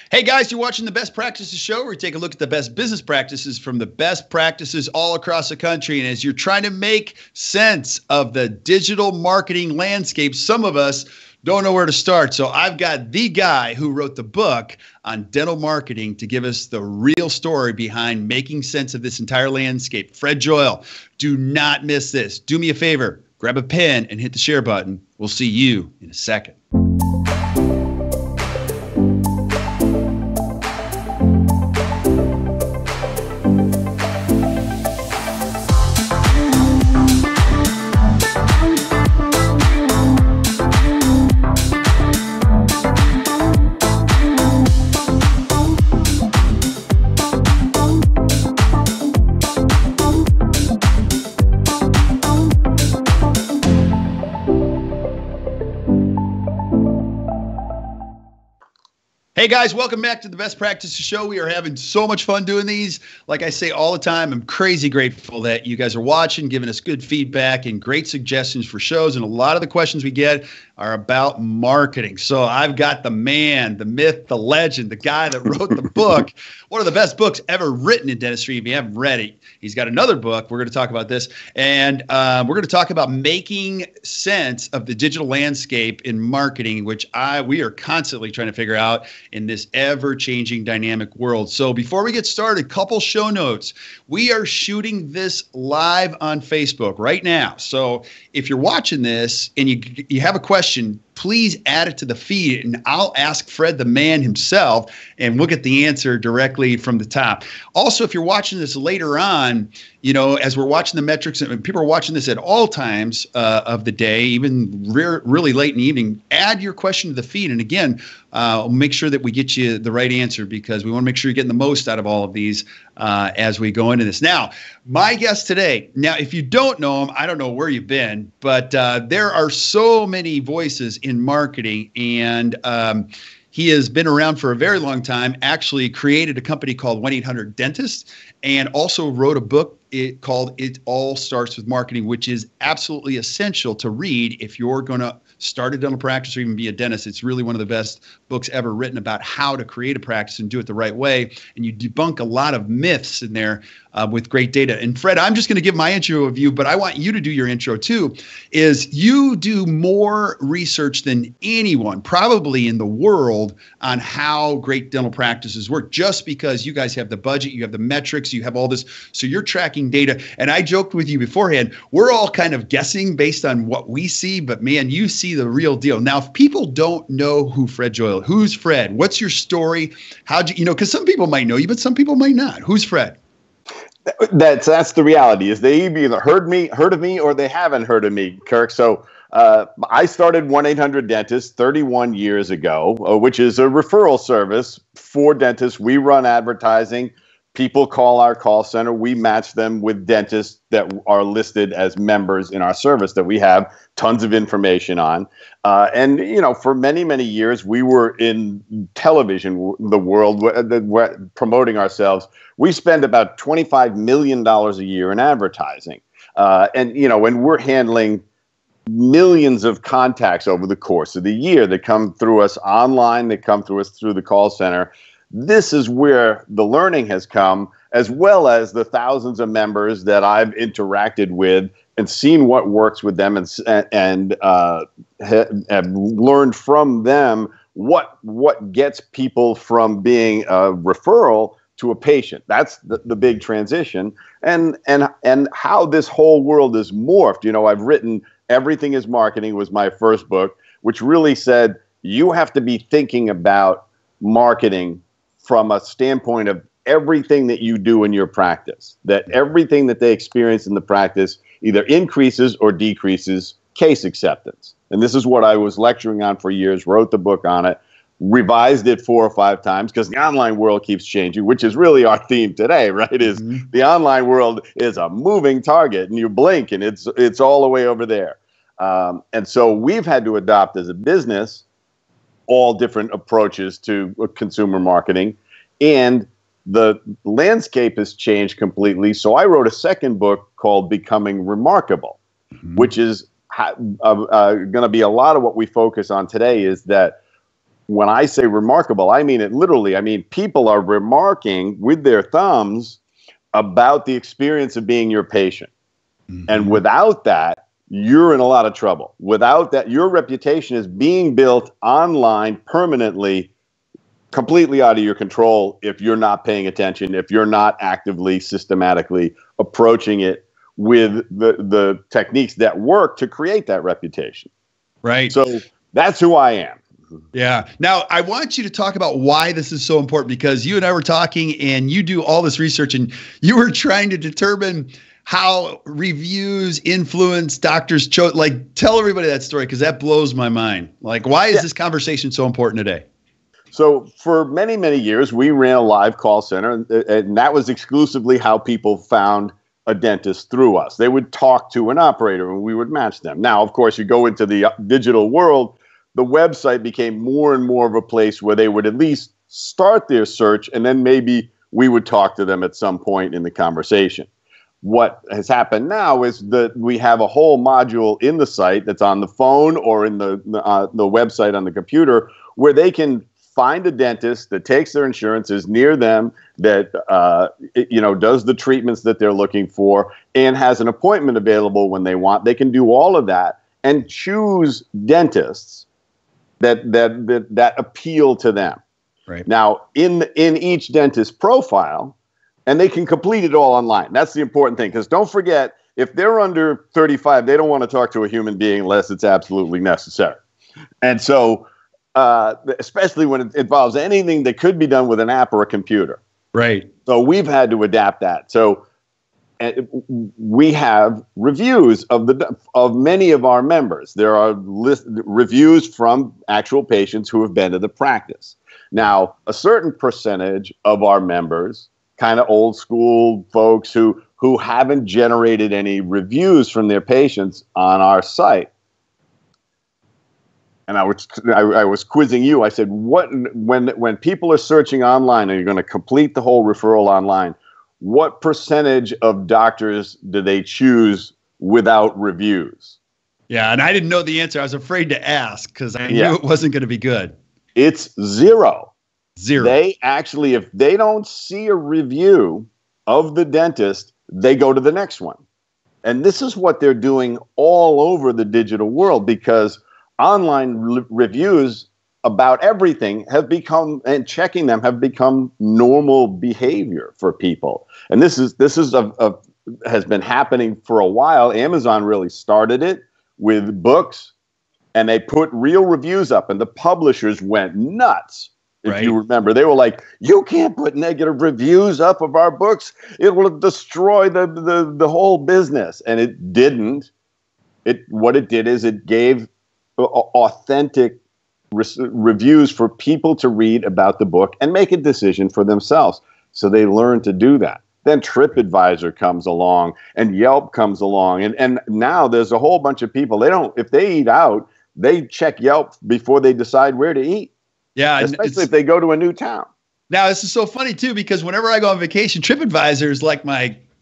Hey guys, you're watching the Best Practices Show, where we take a look at the best business practices from the best practices all across the country. And as you're trying to make sense of the digital marketing landscape, some of us don't know where to start. So I've got the guy who wrote the book on dental marketing to give us the real story behind making sense of this entire landscape. Fred Joyal, do not miss this. Do me a favor, grab a pen and hit the share button. We'll see you in a second. Hey guys, welcome back to the Best Practices Show. We are having so much fun doing these. Like I say all the time, I'm crazy grateful that you guys are watching, giving us good feedback and great suggestions for shows. And a lot of the questions we get are about marketing. So I've got the man, the myth, the legend, the guy that wrote the book, one of the best books ever written in dentistry. If you haven't read it, he's got another book. We're going to talk about this. And we're going to talk about making sense of the digital landscape in marketing, which we are constantly trying to figure out in this ever-changing dynamic world. So before we get started, couple show notes. We are shooting this live on Facebook right now. So if you're watching this and you have a question, please add it to the feed and I'll ask Fred the man himself and we'll get the answer directly from the top. Also, if you're watching this later on, you know, as we're watching the metrics and people are watching this at all times of the day, even really late in the evening, add your question to the feed. And again, make sure that we get you the right answer because we want to make sure you're getting the most out of all of these as we go into this. Now, my guest today, now, if you don't know him, I don't know where you've been, but there are so many voices in marketing and he has been around for a very long time, actually created a company called 1-800-Dentist and also wrote a book called It All Starts With Marketing, which is absolutely essential to read if you're going to start a dental practice or even be a dentist. It's really one of the best books ever written about how to create a practice and do it the right way. And you debunk a lot of myths in there with great data. And Fred, I'm just going to give my intro of you, but I want you to do your intro too, is you do more research than anyone probably in the world on how great dental practices work, just because you guys have the budget, you have the metrics, you have all this. So you're tracking data. And I joked with you beforehand, we're all kind of guessing based on what we see, but man, you see the real deal. Now, if people don't know who Fred Joyal, who's Fred? What's your story? How'd you know, because some people might know you, but some people might not. Who's Fred? That's the reality, is they either heard of me, or they haven't heard of me, Kirk. So I started 1-800-Dentist 31 years ago, which is a referral service for dentists. We run advertising. People call our call center. We match them with dentists that are listed as members in our service that we have tons of information on. And, you know, for many, many years, we were in television, the world, promoting ourselves. We spend about $25 million a year in advertising. And, you know, when we're handling millions of contacts over the course of the year that come through us online, that come through us through the call center, this is where the learning has come, as well as the thousands of members that I've interacted with and seen what works with them and have learned from them what gets people from being a referral to a patient. That's the big transition, and how this whole world is morphed. You know, I've written Everything is Marketing was my first book, which really said you have to be thinking about marketing from a standpoint of everything that you do in your practice, that everything that they experience in the practice either increases or decreases case acceptance. And this is what I was lecturing on for years, wrote the book on it, revised it 4 or 5 times because the online world keeps changing, which is really our theme today, right? Is the online world is a moving target and you blink and it's all the way over there. And so we've had to adopt as a business all different approaches to consumer marketing, and the landscape has changed completely. So I wrote a second book called Becoming Remarkable, which is going to be a lot of what we focus on today, is that when I say remarkable, I mean it literally. I mean, people are remarking with their thumbs about the experience of being your patient. Mm-hmm. And without that, you're in a lot of trouble. Without that, your reputation is being built online permanently, completely out of your control if you're not paying attention, if you're not actively, systematically approaching it with the techniques that work to create that reputation. Right. So that's who I am. Yeah. Now, I want you to talk about why this is so important, because you and I were talking and you do all this research and you were trying to determine how reviews influence doctors' choice. Like, tell everybody that story, because that blows my mind. Like, why is this conversation so important today? So for many, many years, we ran a live call center, and that was exclusively how people found a dentist through us. They would talk to an operator and we would match them. Now, of course, you go into the digital world, the website became more and more of a place where they would at least start their search, and then maybe we would talk to them at some point in the conversation. What has happened now is that we have a whole module in the site that's on the phone or in the website on the computer, where they can find a dentist that takes their insurance, is near them, that does the treatments that they're looking for, and has an appointment available when they want. They can do all of that and choose dentists that appeal to them. Right. Now, in each dentist profile, and they can complete it all online. That's the important thing, because don't forget, if they're under 35, they don't want to talk to a human being unless it's absolutely necessary. And so, especially when it involves anything that could be done with an app or a computer. Right. So we've had to adapt that. So we have reviews of many of our members. There are reviews from actual patients who have been to the practice. Now, a certain percentage of our members, kind of old school folks who haven't generated any reviews from their patients on our site. And I was quizzing you. I said, when people are searching online and you're going to complete the whole referral online, what percentage of doctors do they choose without reviews? Yeah, and I didn't know the answer. I was afraid to ask because I knew it wasn't going to be good. It's zero. Zero. If they don't see a review of the dentist, they go to the next one. And this is what they're doing all over the digital world, because online reviews about everything have become, and checking them have become, normal behavior for people. And this has been happening for a while. Amazon really started it with books, and they put real reviews up, and the publishers went nuts. If you remember, they were like, "You can't put negative reviews up of our books. It will destroy the whole business." And it didn't. What it did is it gave authentic reviews for people to read about the book and make a decision for themselves. So they learn to do that. Then TripAdvisor comes along and Yelp comes along. And now there's a whole bunch of people, if they eat out, they check Yelp before they decide where to eat. Yeah. Especially if they go to a new town. Now, this is so funny too, because whenever I go on vacation, TripAdvisor is like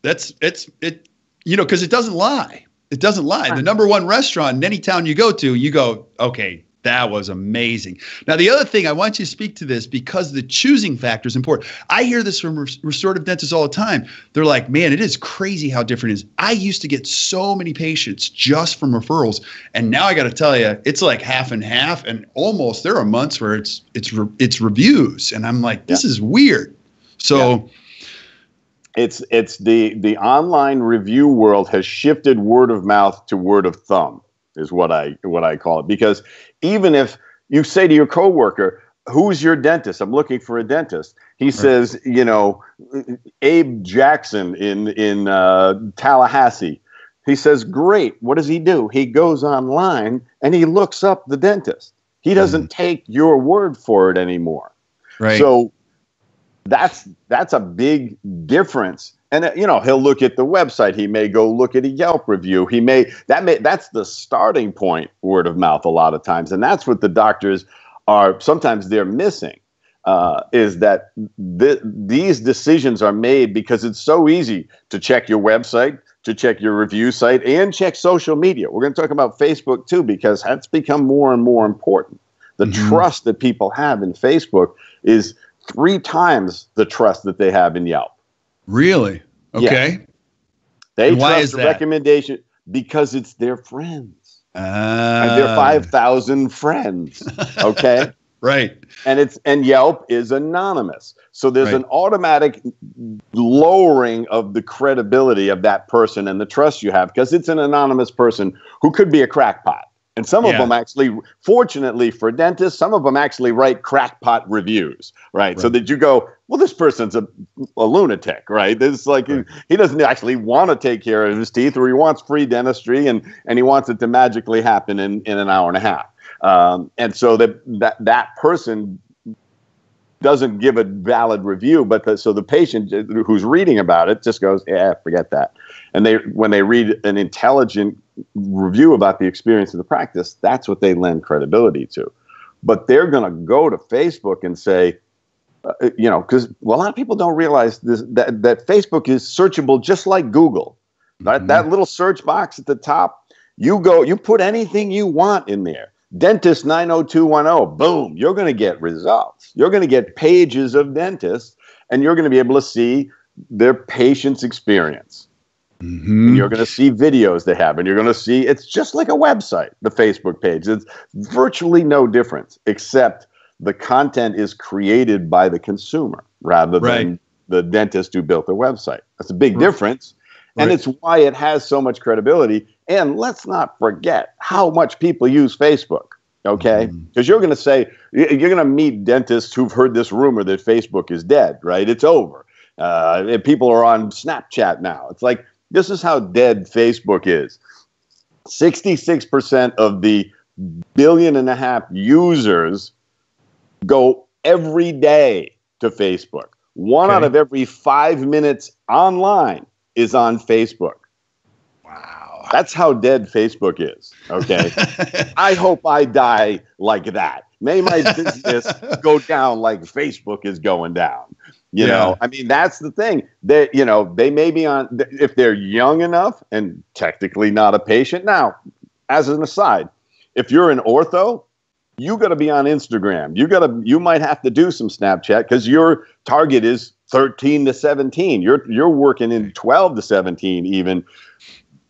because it doesn't lie. It doesn't lie. The number one restaurant in any town you go, okay, that was amazing. Now, the other thing, I want you to speak to this because the choosing factor is important. I hear this from restorative dentists all the time. They're like, man, it is crazy how different it is. I used to get so many patients just from referrals. And now I got to tell you, it's like half and half, and almost there are months where it's reviews. And I'm like, this is weird. So it's the online review world has shifted word of mouth to word of thumb, is what I call it. Because even if you say to your coworker, "Who's your dentist? I'm looking for a dentist." He says, Abe Jackson in Tallahassee. He says, "Great. What does he do?" He goes online and he looks up the dentist. He doesn't take your word for it anymore. Right. So that's a big difference. And he'll look at the website. He may go look at a Yelp review. That's the starting point, word of mouth, a lot of times, and that's what the doctors sometimes they're missing. Is that these decisions are made because it's so easy to check your website, to check your review site, and check social media. We're going to talk about Facebook too, because that's become more and more important. The trust that people have in Facebook is 3 times the trust that they have in Yelp. Really? Okay. Yes. They and why trust is the that? recommendation because it's their friends. And they're 5,000 friends. Okay. Right. And Yelp is anonymous. So there's an automatic lowering of the credibility of that person and the trust you have because it's an anonymous person who could be a crackpot. And some of them actually, fortunately for dentists, some of them actually write crackpot reviews, right? So that you go, well, this person's a lunatic, right? This like he doesn't actually want to take care of his teeth, or he wants free dentistry, and he wants it to magically happen in an hour and a half. And so that person doesn't give a valid review, but so the patient who's reading about it just goes, yeah, forget that. And when they read an intelligent review about the experience of the practice, that's what they lend credibility to. But they're going to go to Facebook and say, because a lot of people don't realize that Facebook is searchable just like Google. That little search box at the top, you put anything you want in there. Dentist 90210, boom, you're going to get results. You're going to get pages of dentists, and you're going to be able to see their patient's experience. And you're going to see videos they have, and you're going to see, it's just like a website, the Facebook page. It's virtually no difference, except the content is created by the consumer rather than the dentist who built the website. That's a big difference. And it's why it has so much credibility. And let's not forget how much people use Facebook, okay? Because you're going to say, you're going to meet dentists who've heard this rumor that Facebook is dead, right? It's over. People are on Snapchat now. It's like, this is how dead Facebook is. 66% of the 1.5 billion users go every day to Facebook. One out of every 5 minutes online is on Facebook. Wow. That's how dead Facebook is. Okay. I hope I die like that. May my business go down like Facebook is going down. You know, I mean, that's the thing. That, they may be on, if they're young enough and technically not a patient. Now, as an aside, if you're an ortho, you got to be on Instagram. You might have to do some Snapchat because your target is 13 to 17. You're working in 12 to 17 even.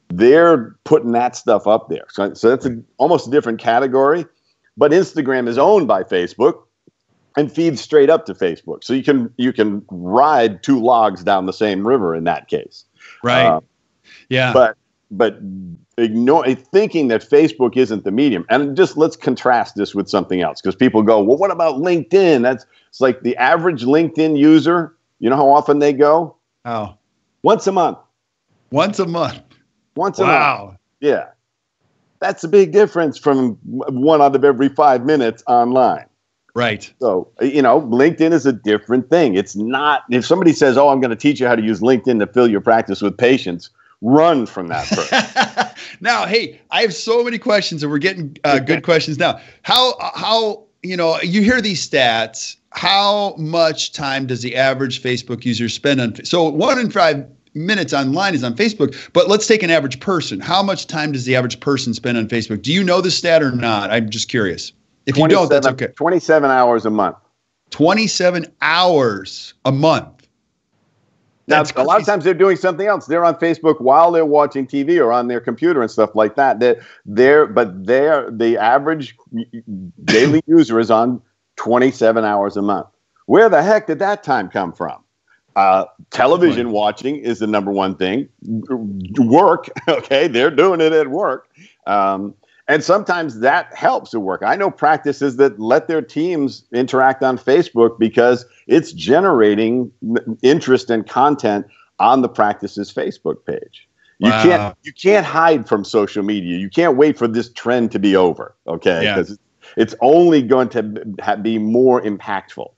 They're putting that stuff up there. So that's almost a different category. But Instagram is owned by Facebook and feeds straight up to Facebook. So you can ride 2 logs down the same river in that case. Right. But thinking that Facebook isn't the medium, and just let's contrast this with something else, because people go, well, what about LinkedIn? It's like the average LinkedIn user. You know how often they go? Oh, once a month. Once a month. Once a month. Wow. Yeah. That's a big difference from 1 out of every 5 minutes online. Right. So, LinkedIn is a different thing. It's not, if somebody says, oh, I'm going to teach you how to use LinkedIn to fill your practice with patients, run from that person. Now, hey, I have so many questions, and we're getting good questions now. How you hear these stats, how much time does the average Facebook user spend on? So 1 in 5 minutes online is on Facebook, but let's take an average person. How much time does the average person spend on Facebook? Do you know the stat or not? I'm just curious. If you don't, that's okay. 27 hours a month. 27 hours a month. Now, a lot of times they're doing something else. They're on Facebook while they're watching TV or on their computer and stuff like that. The average daily user is on 27 hours a month. Where the heck did that time come from? Television watching is the number one thing. Work, okay, they're doing it at work. And sometimes that helps at work. I know practices that let their teams interact on Facebook because it's generating interest and content on the practice's Facebook page. You can't hide from social media. You can't wait for this trend to be over, okay? Because it's only going to be more impactful.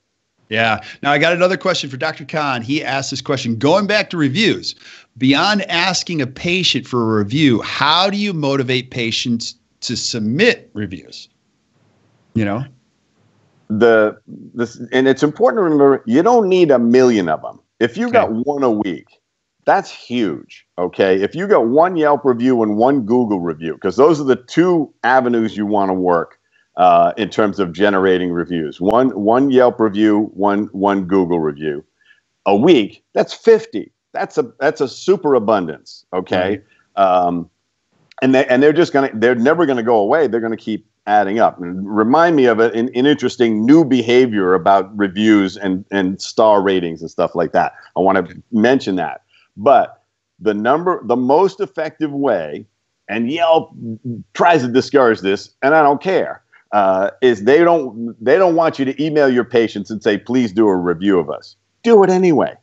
Yeah. Now, I got another question for Dr. Khan. He asked this question, going back to reviews. Beyond asking a patient for a review, how do you motivate patients to submit reviews? And it's important to remember, you don't need 1 million of them. If you got 1 a week, that's huge. Okay. If you got 1 Yelp review and 1 Google review, because those are the 2 avenues you want to work, in terms of generating reviews. One Yelp review, one Google review a week. That's 50. That's a super abundance. Okay. Right. And they're never gonna go away. They're gonna keep adding up. And remind me of an interesting new behavior about reviews and star ratings and stuff like that. I want to mention that. But the most effective way, and Yelp tries to discourage this, and I don't care, is they don't want you to email your patients and say, please do a review of us. Do it anyway.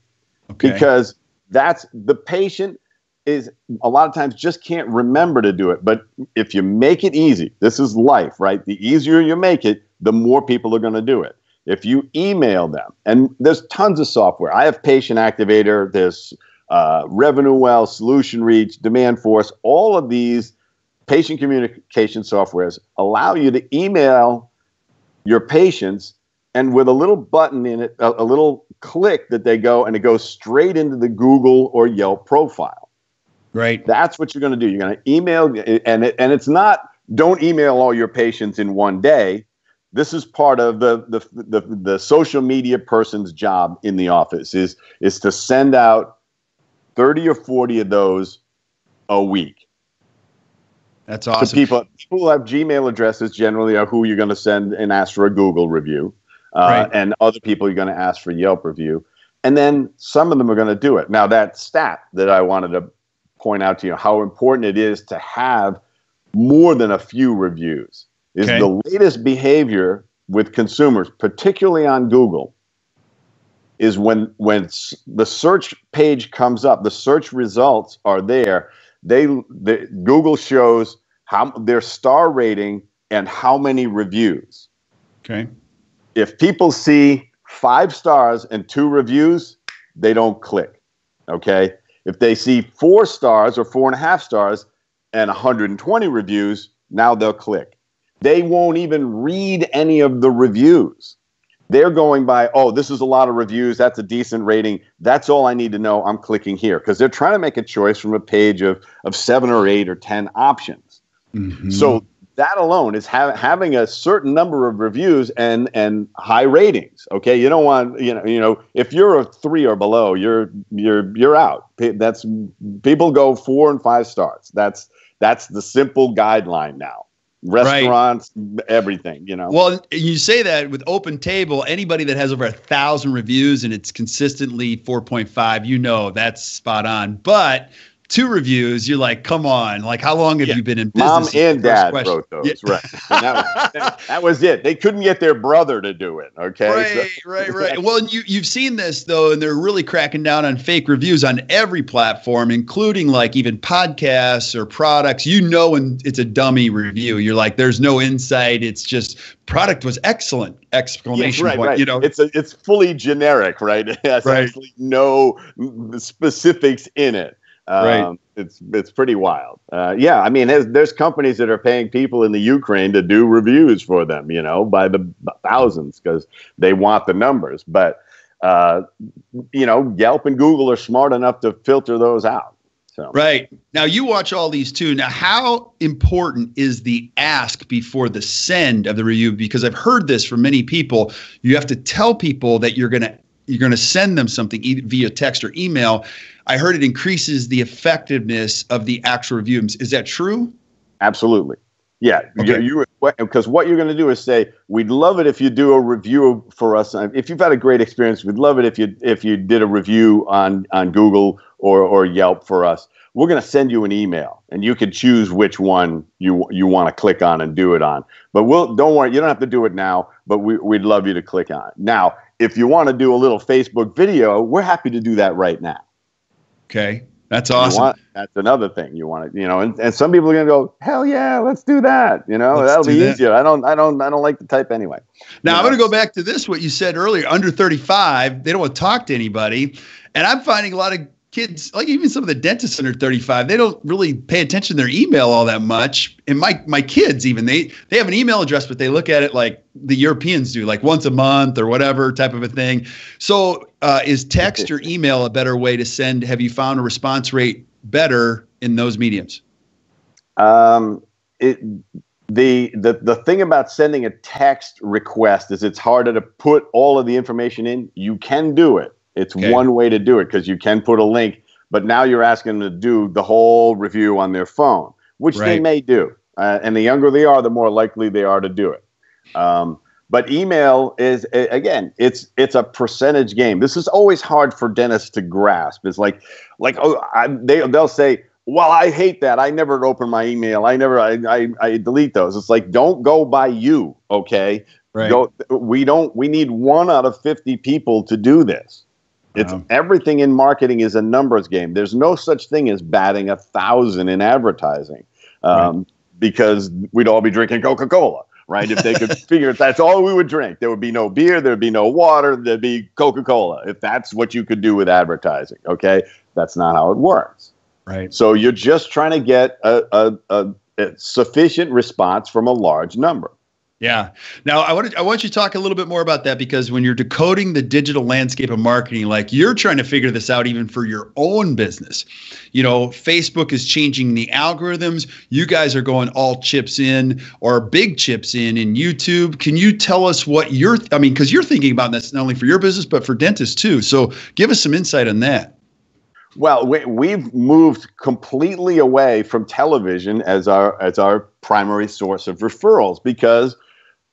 Okay. Because the patient is a lot of times just can't remember to do it. But if you make it easy, this is life, right? The easier you make it, the more people are going to do it. If you email them, and there's tons of software. I have Patient Activator, there's RevenueWell, Solution Reach, Demand Force. All of these patient communication softwares allow you to email your patients, and with a little button in it, a little click that they go, and it goes straight into the Google or Yelp profile. Right. That's what you're going to do. You're going to email, and it's not, don't email all your patients in one day. This is part of the social media person's job in the office is to send out 30 or 40 of those a week. That's awesome. So people who have Gmail addresses generally are who you're going to send and ask for a Google review. Right. And other people you're going to ask for Yelp review. And then some of them are going to do it. Now, that stat that I wanted to point out to you, how important it is to have more than a few reviews, is the latest behavior with consumers, particularly on Google, is when the search page comes up, the search results are there. Google shows their star rating and how many reviews. Okay. If people see 5 stars and 2 reviews, they don't click. Okay. If they see 4 stars or 4.5 stars and 120 reviews, now they'll click. They won't even read any of the reviews. They're going by, oh, this is a lot of reviews. That's a decent rating. That's all I need to know. I'm clicking here, because they're trying to make a choice from a page of 7 or 8 or 10 options. Mm-hmm. So that alone is having a certain number of reviews and high ratings. Okay, you don't want if you're a 3 or below, you're out. That's people go 4 and 5 stars. That's the simple guideline now. Restaurants, right. Everything, Well, you say that with Open Table, anybody that has over 1,000 reviews and it's consistently 4.5, that's spot on. But 2 reviews, you're like, come on, like, how long have you been in business? Mom and Dad wrote those, right? And that was it. They couldn't get their brother to do it. Okay, right. Well, you've seen this though, and they're really cracking down on fake reviews on every platform, including like even podcasts or products. When it's a dummy review, you're like, there's no insight. It's just product was excellent! Exclamation point. Right. It's fully generic, right? It has actually no specifics in it. Right. It's pretty wild. I mean, there's companies that are paying people in the Ukraine to do reviews for them, by the thousands, because they want the numbers. But, Yelp and Google are smart enough to filter those out. So. Right. Now, you watch all these too. Now, how important is the ask before the send of the review? Because I've heard this from many people. You have to tell people that you're going to send them something via text or email. I heard it increases the effectiveness of the actual review. Is that true? Absolutely. Yeah. Okay. Because what you're going to do is say, we'd love it if you do a review for us. If you've had a great experience, we'd love it if you did a review on Google or Yelp for us. We're going to send you an email, and you can choose which one you want to click on and do it on. But don't worry, you don't have to do it now, but we'd love you to click on it. Now, if you want to do a little Facebook video, we're happy to do that right now. Okay. That's awesome. That's another thing you want to, and some people are going to go, hell yeah, let's do that. That'll be easier. I don't like to type anyway. Now I'm going to go back to what you said earlier, under 35, they don't want to talk to anybody. And I'm finding a lot of kids, like even some of the dentists under 35, they don't really pay attention to their email all that much. And my kids, even they have an email address, but they look at it like the Europeans do, like once a month or whatever type of a thing. So is text or email a better way to send? Have you found a response rate better in those mediums? The thing about sending a text request is it's harder to put all of the information in. You can do it. It's one way to do it because you can put a link, but now you're asking them to do the whole review on their phone, which they may do. And the younger they are, the more likely they are to do it. But email is, again, it's a percentage game. This is always hard for dentists to grasp. It's like they'll say, well, I hate that. I never open my email. I delete those. It's like, don't go by you. Okay. Right. We need 1 out of 50 people to do this. It's everything in marketing is a numbers game. There's no such thing as batting 1,000 in advertising, because we'd all be drinking Coca-Cola, right? If they could figure that's all we would drink, there would be no beer, there'd be no water, there'd be Coca-Cola. If that's what you could do with advertising, okay, that's not how it works. Right. So you're just trying to get a sufficient response from a large number. Yeah. Now, I want you to talk a little bit more about that, because when you're decoding the digital landscape of marketing, like you're trying to figure this out even for your own business. You know, Facebook is changing the algorithms. You guys are going all chips in or big chips in YouTube. Can you tell us what because you're thinking about this not only for your business, but for dentists too. So give us some insight on that. Well, we've moved completely away from television as our primary source of referrals because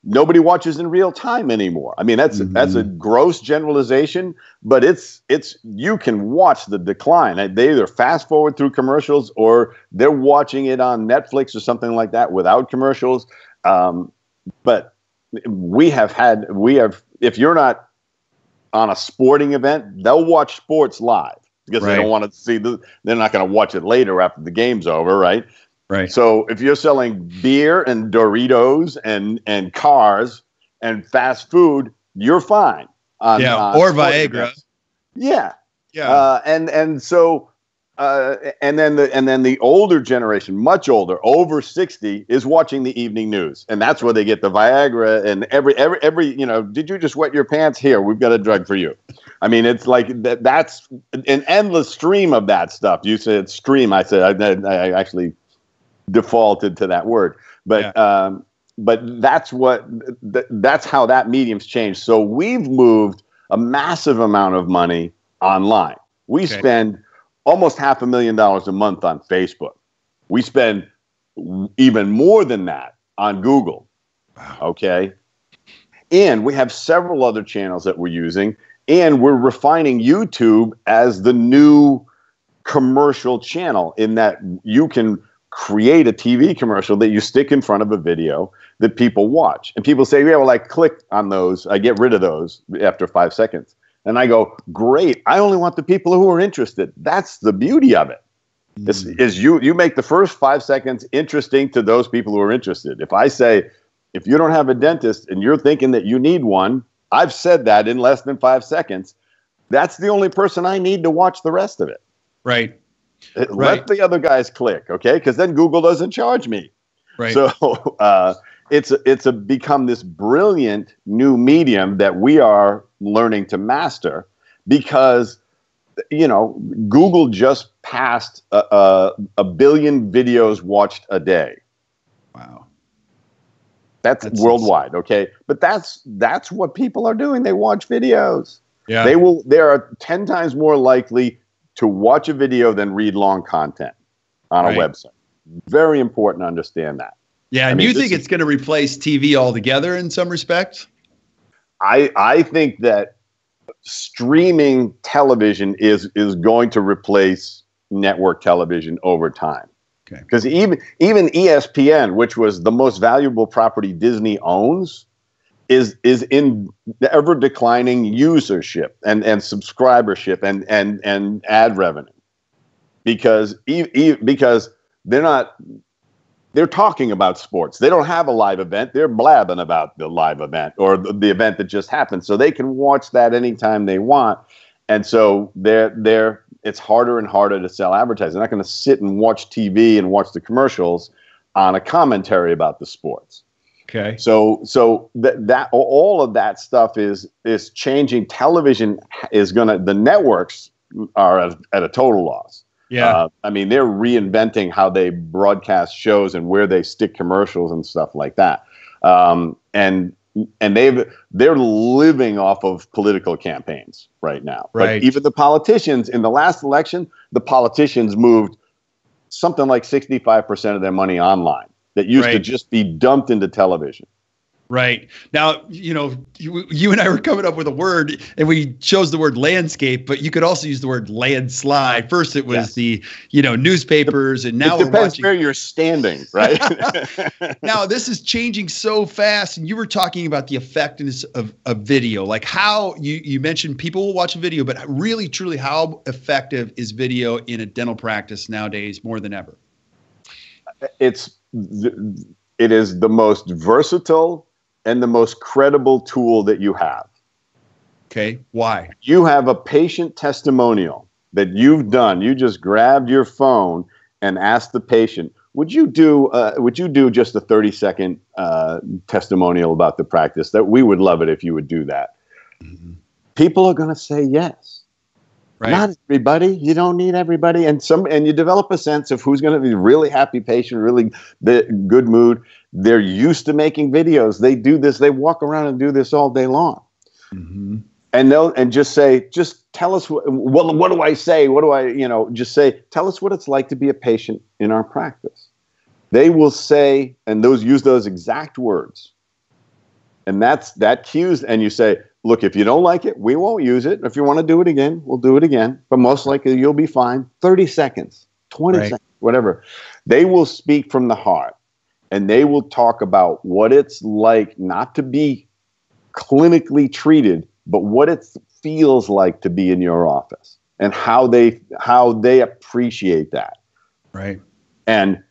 nobody watches in real time anymore. I mean, that's a gross generalization, but it's you can watch the decline. They either fast forward through commercials or they're watching it on Netflix or something like that without commercials. But we have, if you're not on a sporting event, they'll watch sports live because they don't want to see they're not going to watch it later after the game's over, right? Right. So if you're selling beer and Doritos and cars and fast food, you're fine. Or Viagra. Events. Yeah. And then the older generation, much older, over 60, is watching the evening news, and that's where they get the Viagra and every did you just wet your pants? Here, we've got a drug for you. I mean, it's like that's an endless stream of that stuff. You said stream, I said I actually defaulted to that word, but that's how that medium's changed. So we've moved a massive amount of money online. We spend almost $500,000 a month on Facebook. We spend even more than that on Google. Wow. Okay. And we have several other channels that we're using, and we're refining YouTube as the new commercial channel in that you can create a TV commercial that you stick in front of a video that people watch. And people say, yeah, well, I click on those. I get rid of those after 5 seconds. And I go, great. I only want the people who are interested. That's the beauty of it. Is you make the first 5 seconds interesting to those people who are interested. If I say, if you don't have a dentist and you're thinking that you need one, I've said that in less than 5 seconds. That's the only person I need to watch the rest of it. Right. Let the other guys click, okay? Because then Google doesn't charge me. Right. So it's become this brilliant new medium that we are learning to master because, Google just passed a billion videos watched a day. Wow. That's worldwide, okay? But that's what people are doing. They watch videos. Yeah. They are 10 times more likely to watch a video than read long content on a website. Very important to understand that. Yeah, and do you think it's going to replace TV altogether in some respects? I think that streaming television is going to replace network television over time. Okay. Because even ESPN, which was the most valuable property Disney owns, is in ever declining usership and subscribership and ad revenue because they're talking about sports. They don't have a live event. They're blabbing about the live event or the event that just happened, so they can watch that anytime they want. And so it's harder and harder to sell advertising. They're not going to sit and watch TV and watch the commercials on a commentary about the sports. Okay. So that all of that stuff is changing. Television is the networks are at a total loss. Yeah. I mean, they're reinventing how they broadcast shows and where they stick commercials and stuff like that. And they're living off of political campaigns right now. Right. But even the politicians in the last election, the politicians moved something like 65% of their money online that used to just be dumped into television. Right. Now, you and I were coming up with a word, and we chose the word landscape, but you could also use the word landslide. First, it was the newspapers, and now it depends where you're standing, right? Now, this is changing so fast, and you were talking about the effectiveness of video, like how you mentioned people will watch a video, but really, truly, how effective is video in a dental practice nowadays more than ever? It is the most versatile and the most credible tool that you have. Okay, why? You have a patient testimonial that you've done. You just grabbed your phone and asked the patient, would you do just a 30-second testimonial about the practice? That we would love it if you would do that. Mm-hmm. People are going to say yes. Right. Not everybody. You don't need everybody. And you develop a sense of who's going to be a really happy patient, really good mood. They're used to making videos. They do this. They walk around and do this all day long. Mm-hmm. And just tell us what do I say? What do I, just say, tell us what it's like to be a patient in our practice. They will say, and use those exact words. And that cues, and you say, look, if you don't like it, we won't use it. If you want to do it again, we'll do it again. But most likely you'll be fine. 30 seconds, 20 seconds, whatever. They will speak from the heart, and they will talk about what it's like not to be clinically treated, but what it feels like to be in your office and how they appreciate that. Right. And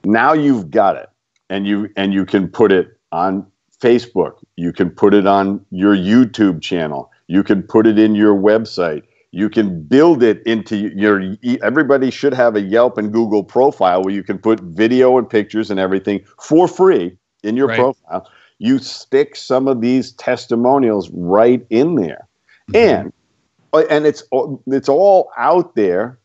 now you've got it, and you can put it on Facebook. You can put it on your YouTube channel. You can put it in your website. You can build it into everybody should have a Yelp and Google profile where you can put video and pictures and everything for free in your profile. You stick some of these testimonials right in there. Mm-hmm. And it's all out there,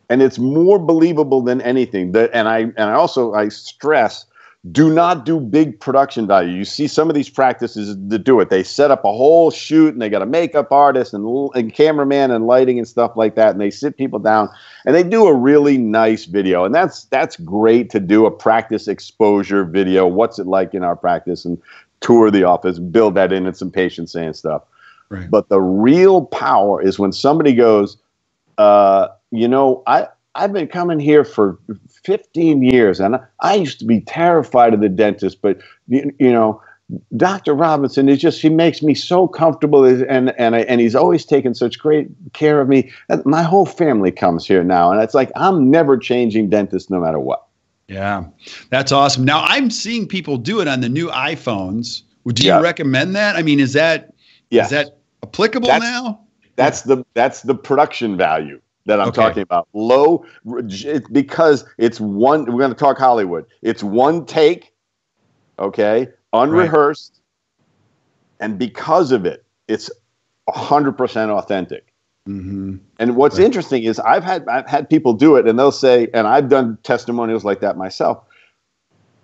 and it's more believable than anything. And I stress, do not do big production value. You see some of these practices that do it. They set up a whole shoot, and they got a makeup artist and cameraman and lighting and stuff like that. And they sit people down, and they do a really nice video. And that's great to do a practice exposure video. What's it like in our practice? And tour the office, build that in and some patients saying stuff. Right. But the real power is when somebody goes, I've been coming here for 15 years, and I used to be terrified of the dentist, but Dr. Robinson he makes me so comfortable, and he's always taken such great care of me. My whole family comes here now, and it's like I'm never changing dentists no matter what. Yeah, that's awesome. Now I'm seeing people do it on the new iPhones. Would you recommend that? I mean, is that applicable now? That's the production value that I'm talking about. Low, because it's one. We're going to talk Hollywood. It's one take, unrehearsed, and because of it, it's 100% authentic. Mm-hmm. And what's interesting is I've had people do it, and they'll say, and I've done testimonials like that myself.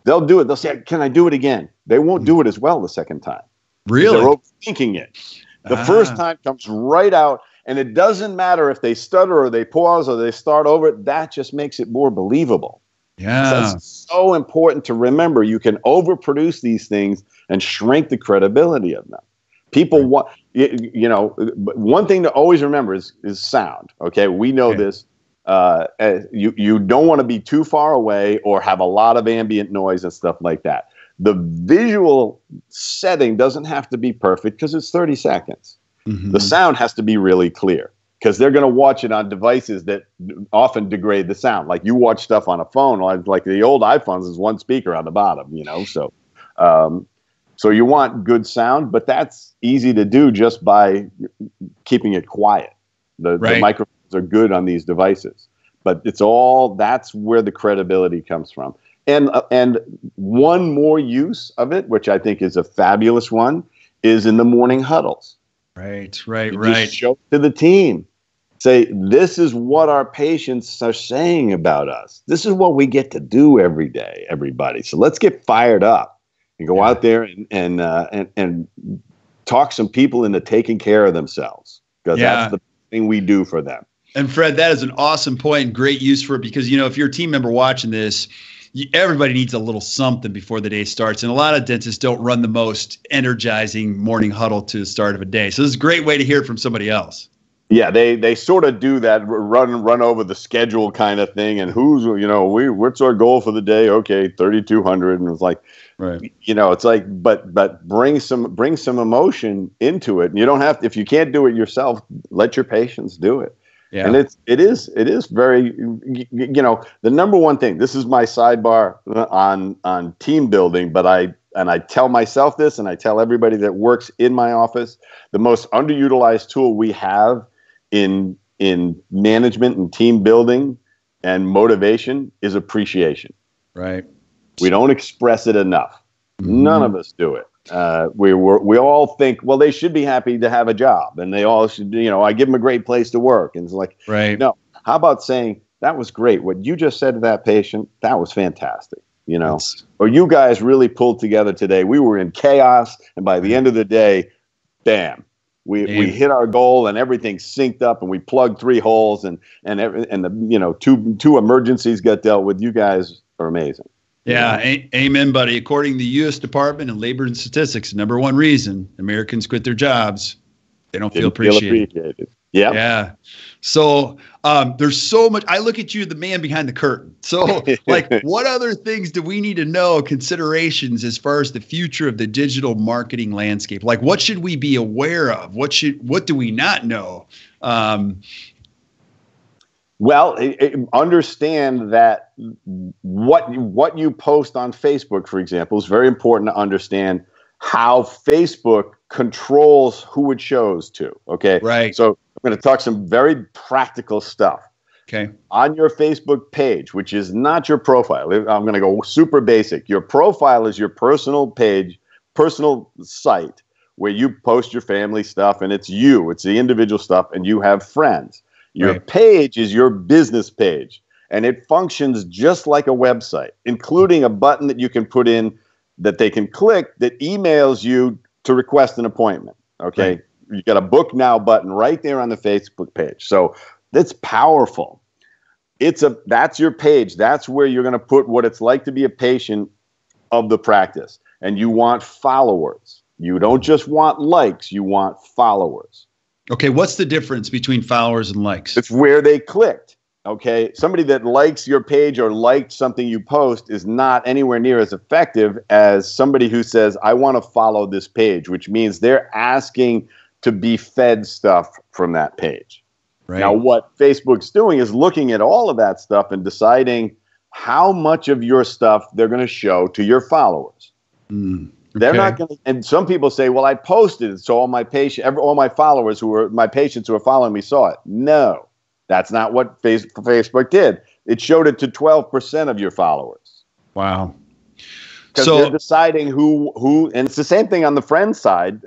They'll do it. They'll say, "Can I do it again?" They won't do it as well the second time. Really? They're overthinking it. The first time comes right out, and it doesn't matter if they stutter or they pause or they start over. That just makes it more believable. Yeah. So that's so important to remember. You can overproduce these things and shrink the credibility of them. People want, one thing to always remember is sound. Okay, we know this. You don't want to be too far away or have a lot of ambient noise and stuff like that. The visual setting doesn't have to be perfect because it's 30 seconds. Mm-hmm. The sound has to be really clear because they're going to watch it on devices that often degrade the sound. Like you watch stuff on a phone, like the old iPhones is one speaker on the bottom, So you want good sound, but that's easy to do just by keeping it quiet. The microphones are good on these devices, but that's where the credibility comes from. And one more use of it, which I think is a fabulous one, is in the morning huddles. Right. Just show it to the team. Say, this is what our patients are saying about us. This is what we get to do every day, everybody. So let's get fired up and go out there and talk some people into taking care of themselves, because that's the thing we do for them. And Fred, that is an awesome point and great use for it, because, you know, if you're a team member watching this, everybody needs a little something before the day starts. And a lot of dentists don't run the most energizing morning huddle to the start of a day. So this is a great way to hear it from somebody else. Yeah, they sort of do that run over the schedule kind of thing, and what's our goal for the day? Okay, 3,200, and it's like, right. It's like, but bring some emotion into it. And you don't have to, if you can't do it yourself, let your patients do it. Yeah. And it is very, the number one thing. This is my sidebar on team building, but I tell myself this, and I tell everybody that works in my office, the most underutilized tool we have in management and team building and motivation is appreciation. Right. We don't express it enough. Mm-hmm. None of us do it. We all think, well, they should be happy to have a job, and they all should, I give them a great place to work. And it's like, right. No, how about saying, that was great. What you just said to that patient, that was fantastic. Or you guys really pulled together today. We were in chaos, and by the end of the day, bam, we hit our goal, and everything synced up, and we plugged 3 holes, and the two emergencies got dealt with. You guys are amazing. Yeah, amen, buddy. According to the U.S. Department of Labor and Statistics, the number one reason Americans quit their jobs, they don't feel appreciated. Yeah. Yeah. So there's so much. I look at you, the man behind the curtain. So like, what other things do we need to know, considerations as far as the future of the digital marketing landscape? Like, what should we be aware of? What do we not know? Well, understand that what you post on Facebook, for example, is very important to understand how Facebook controls who it shows to. Okay. Right. So I'm going to talk some very practical stuff. Okay. On your Facebook page, which is not your profile. I'm going to go super basic. Your profile is your personal page, personal site where you post your family stuff, and it's the individual stuff, and you have friends. Your page is your business page, and it functions just like a website, including a button that you can put in that they can click that emails you to request an appointment. Okay. Right. You got a book now button right there on the Facebook page. So that's powerful. That's your page. That's where you're going to put what it's like to be a patient of the practice. And you want followers. You don't just want likes, you want followers. Okay, what's the difference between followers and likes? It's where they clicked. Okay, somebody that likes your page or liked something you post is not anywhere near as effective as somebody who says, I want to follow this page, which means they're asking to be fed stuff from that page. Right. Now, what Facebook's doing is looking at all of that stuff and deciding how much of your stuff they're going to show to your followers. Okay. They're not going to, and some people say, well, I posted it, so all my followers my patients who are following me saw it. No, that's not what Facebook did. It showed it to 12% of your followers. Wow. Because they're deciding who, and it's the same thing on the friend side.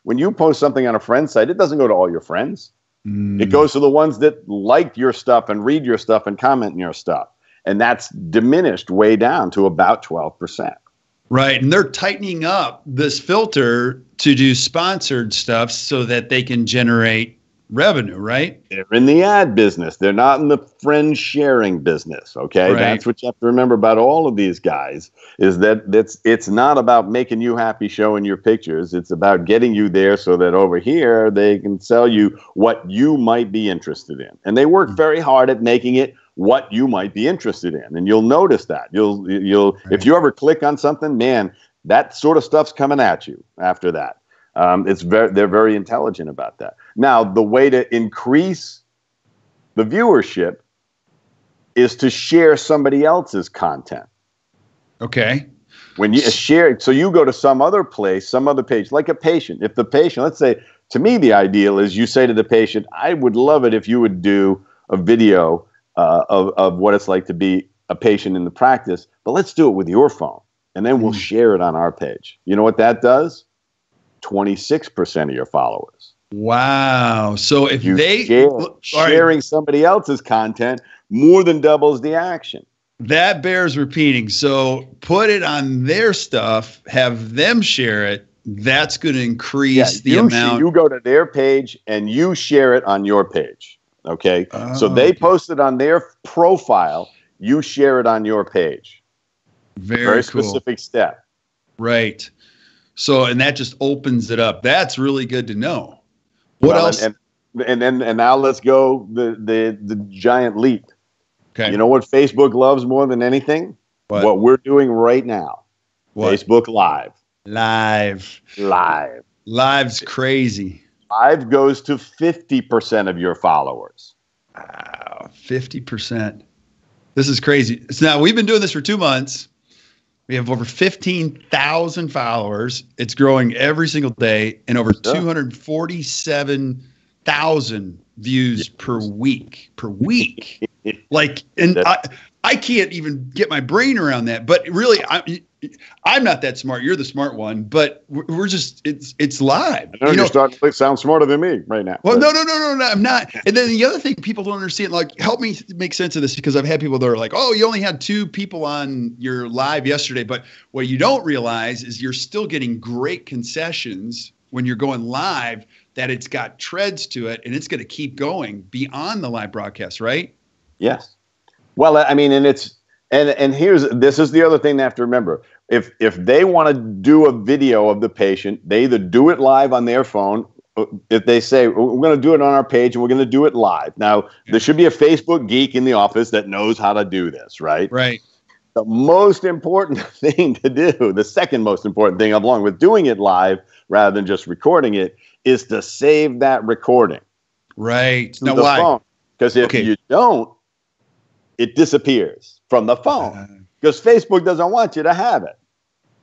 When you post something on a friend site, it doesn't go to all your friends. It goes to the ones that like your stuff and read your stuff and comment on your stuff. And that's diminished way down to about 12%. Right. And they're tightening up this filter to do sponsored stuff so that they can generate revenue, right? They're in the ad business. They're not in the friend sharing business. Okay. Right. That's what you have to remember about all of these guys is that it's not about making you happy showing your pictures. It's about getting you there so that over here they can sell you what you might be interested in. And they work very hard at making it what you might be interested in. And you'll notice that. You'll if you ever click on something, man, that sort of stuff's coming at you after that. They're very intelligent about that. Now, the way to increase the viewership is to share somebody else's content. Okay. When you share, so you go to some other place, some other page, like a patient. If the patient, let's say, to me, the ideal is you say to the patient, I would love it if you would do a video of what it's like to be a patient in the practice, but let's do it with your phone, and then we'll share it on our page. You know what that does? 26% of your followers. Wow. So if sharing somebody else's content more than doubles the action. That bears repeating. So put it on their stuff, have them share it. That's going to increase the amount. You go to their page and you share it on your page. Okay. So they post it on their profile. You share it on your page. Very cool. Specific step. Right. So, and that just opens it up. That's really good to know. What else? And now let's go the giant leap. Okay. You know what Facebook loves more than anything? What we're doing right now. What? Facebook Live. Live's crazy. Live goes to 50% of your followers. Wow, 50%. This is crazy. So now we've been doing this for 2 months. We have over 15,000 followers. It's growing every single day, and over 247,000 views per week. Like, and I can't even get my brain around that. But really, I'm not that smart. You're the smart one. But we're just it's live. I know you're starting to sound smarter than me right now. Well, no, I'm not. And then the other thing people don't understand, like, help me make sense of this, because I've had people that are like, oh, you only had 2 people on your live yesterday. But what you don't realize is you're still getting great concessions when you're going live, that it's got treads to it and it's going to keep going beyond the live broadcast, right? Yes. Well, I mean, and this is the other thing they have to remember. If they want to do a video of the patient, they either do it live on their phone. If they say, we're going to do it on our page and we're going to do it live. Now, there should be a Facebook geek in the office that knows how to do this, right? Right. The most important thing to do, the second most important thing, along with doing it live rather than just recording it, is to save that recording. Right. Now, why? Because if you don't, it disappears from the phone. Because Facebook doesn't want you to have it.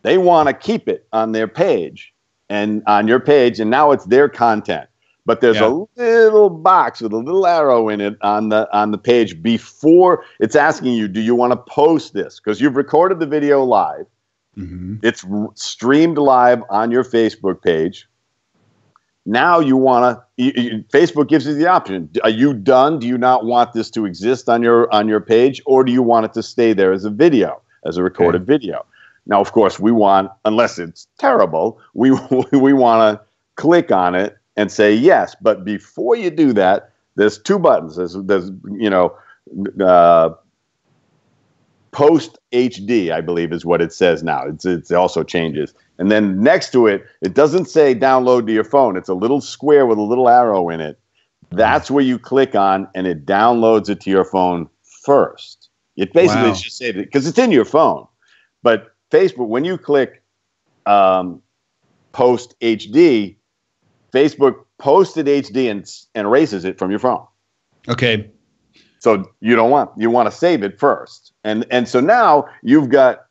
They want to keep it on their page and on your page, and now it's their content. But there's a little box with a little arrow in it on the page before it's asking you, do you want to post this? Because you've recorded the video live. Mm-hmm. It's streamed live on your Facebook page. Now you want to, Facebook gives you the option. Are you done? Do you not want this to exist on your page, or do you want it to stay there as a video, as a recorded video? Now, of course, we want, unless it's terrible, we want to click on it and say yes. But before you do that, there's 2 buttons. There's Post HD, I believe, is what it says now. It also changes. And then next to it, it doesn't say download to your phone. It's a little square with a little arrow in it. That's where you click on, and it downloads it to your phone first. It basically just saves it because it's in your phone. But Facebook, when you click Post HD, Facebook posted HD and erases it from your phone. Okay. So you want to save it first. And so now you've got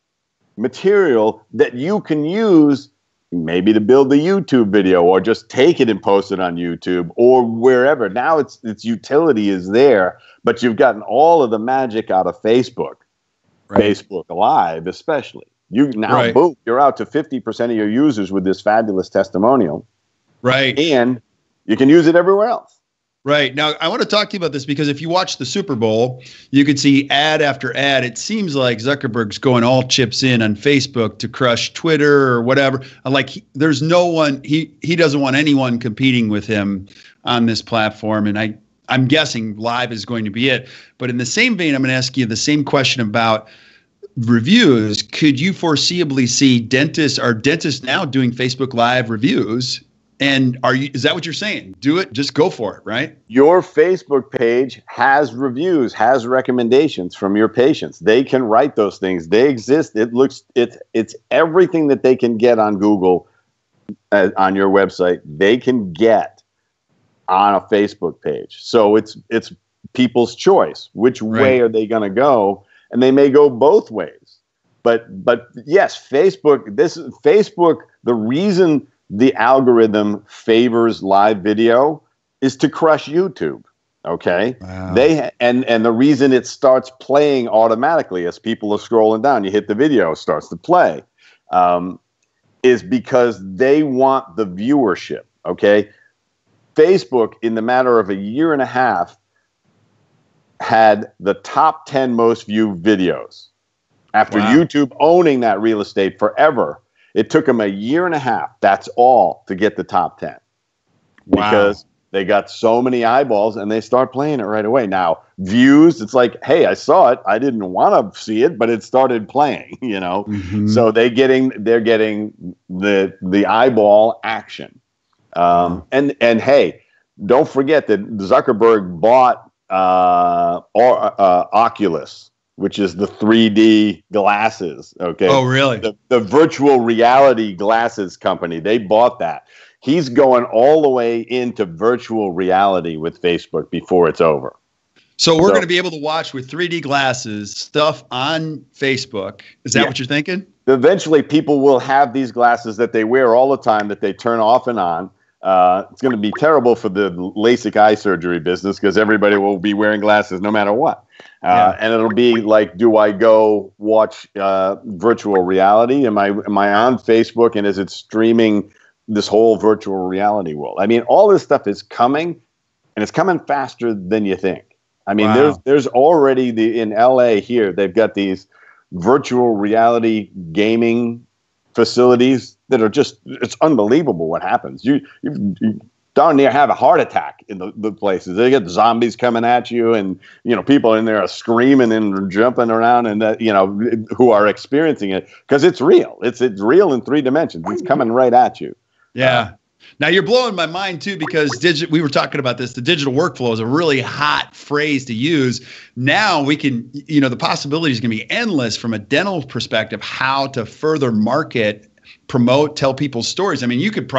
material that you can use maybe to build the YouTube video, or just take it and post it on YouTube or wherever. Now its utility is there, but you've gotten all of the magic out of Facebook, Facebook Live especially. Boom, you're out to 50% of your users with this fabulous testimonial. Right. And you can use it everywhere else. Right. Now, I want to talk to you about this because if you watch the Super Bowl, you could see ad after ad. It seems like Zuckerberg's going all chips in on Facebook to crush Twitter or whatever. Like, there's no one, he doesn't want anyone competing with him on this platform. And I'm guessing live is going to be it. But in the same vein, I'm going to ask you the same question about reviews. Could you foreseeably see dentists now doing Facebook Live reviews? And is that what you're saying? Do it, just go for it, right? Your Facebook page has reviews, has recommendations from your patients. They can write those things. They exist. It's everything that they can get on Google, on your website, they can get on a Facebook page. So it's people's choice. Which way are they going to go? And they may go both ways. But yes, Facebook, the reason the algorithm favors live video is to crush YouTube. Okay. Wow. And the reason it starts playing automatically as people are scrolling down, you hit the video, it starts to play, is because they want the viewership. Okay. Facebook, in the matter of a year and a half, had the top 10 most viewed videos. After YouTube owning that real estate forever, it took them a year and a half. That's all to get the top 10. Because they got so many eyeballs and they start playing it right away. Now, views, it's like, hey, I saw it. I didn't want to see it, but it started playing, you know. So they're getting the eyeball action. And hey, don't forget that Zuckerberg bought Oculus, which is the 3D glasses. Okay. Oh, really? The virtual reality glasses company. They bought that. He's going all the way into virtual reality with Facebook before it's over. So we're going to be able to watch with 3D glasses stuff on Facebook. Is that what you're thinking? Eventually, people will have these glasses that they wear all the time that they turn off and on. It's going to be terrible for the LASIK eye surgery business because everybody will be wearing glasses no matter what. And it'll be like, do I go watch virtual reality? Am I on Facebook, and is it streaming this whole virtual reality world? I mean, all this stuff is coming, and it's coming faster than you think. I mean, there's already in LA here, they've got these virtual reality gaming facilities that are just, it's unbelievable what happens. You darn near have a heart attack in the places. They get zombies coming at you, and, you know, people in there are screaming and jumping around, and that, you know, who are experiencing it because it's real. It's real in 3 dimensions. It's coming right at you. Yeah. Now you're blowing my mind too, because we were talking about this. The digital workflow is a really hot phrase to use. Now we can, you know, the possibilities can be endless from a dental perspective, how to further market, promote, tell people's stories. I mean, you could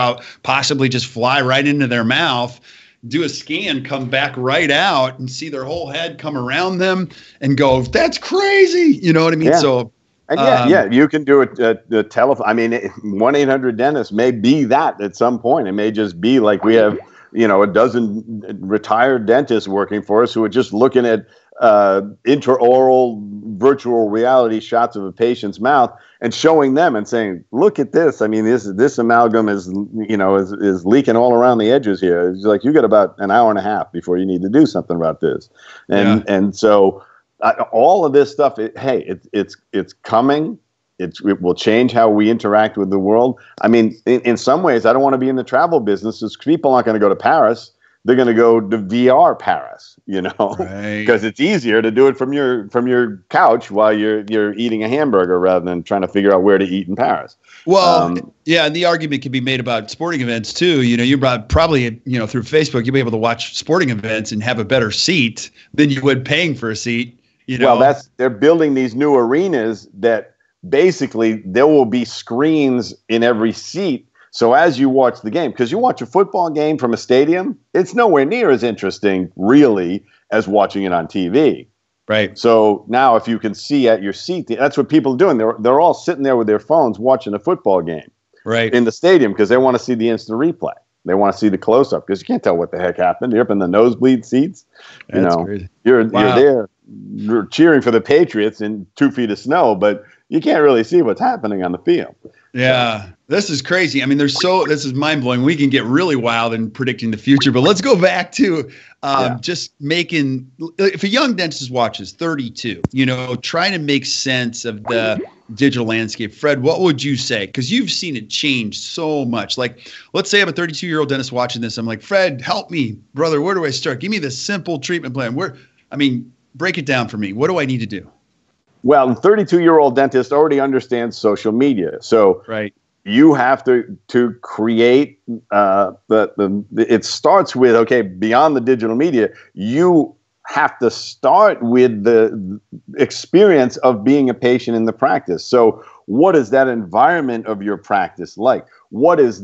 possibly just fly right into their mouth, do a scan, come back right out and see their whole head come around them and go, that's crazy. You know what I mean? Yeah. So and you can do it. The telephone. I mean, 1-800-DENTIST may be that at some point. It may just be like we have, you know, a dozen retired dentists working for us who are just looking at intraoral virtual reality shots of a patient's mouth and showing them and saying, "Look at this. I mean, this amalgam is, you know, is leaking all around the edges here. It's like you got about an hour and a half before you need to do something about this." And so. All of this stuff, it's coming. It will change how we interact with the world. I mean, in some ways, I don't want to be in the travel business because people aren't going to go to Paris. They're going to go to VR Paris, you know, because it's easier to do it from your couch while you're eating a hamburger rather than trying to figure out where to eat in Paris. Well, and the argument can be made about sporting events too. You know, you probably, you know, through Facebook, you'll be able to watch sporting events and have a better seat than you would paying for a seat. You know? Well, they're building these new arenas that basically there will be screens in every seat. So as you watch the game, because you watch a football game from a stadium, it's nowhere near as interesting, really, as watching it on TV. Right. So now if you can see at your seat, that's what people are doing. They're all sitting there with their phones watching a football game in the stadium because they want to see the instant replay. They want to see the close-up because you can't tell what the heck happened. You're up in the nosebleed seats. You know, crazy. You're there. You're cheering for the Patriots in 2 feet of snow, but you can't really see what's happening on the field. Yeah, this is crazy. I mean, this is mind-blowing. We can get really wild in predicting the future, but let's go back to just making, if a young dentist watches 32, you know, trying to make sense of the digital landscape. Fred, what would you say? Because you've seen it change so much. Like, let's say I'm a 32-year-old dentist watching this. I'm like, Fred, help me, brother. Where do I start? Give me the simple treatment plan. Break it down for me. What do I need to do? Well, the 32-year-old dentist already understands social media. So you have to create it starts with, okay, beyond the digital media, you have to start with the experience of being a patient in the practice. So what is that environment of your practice like? What is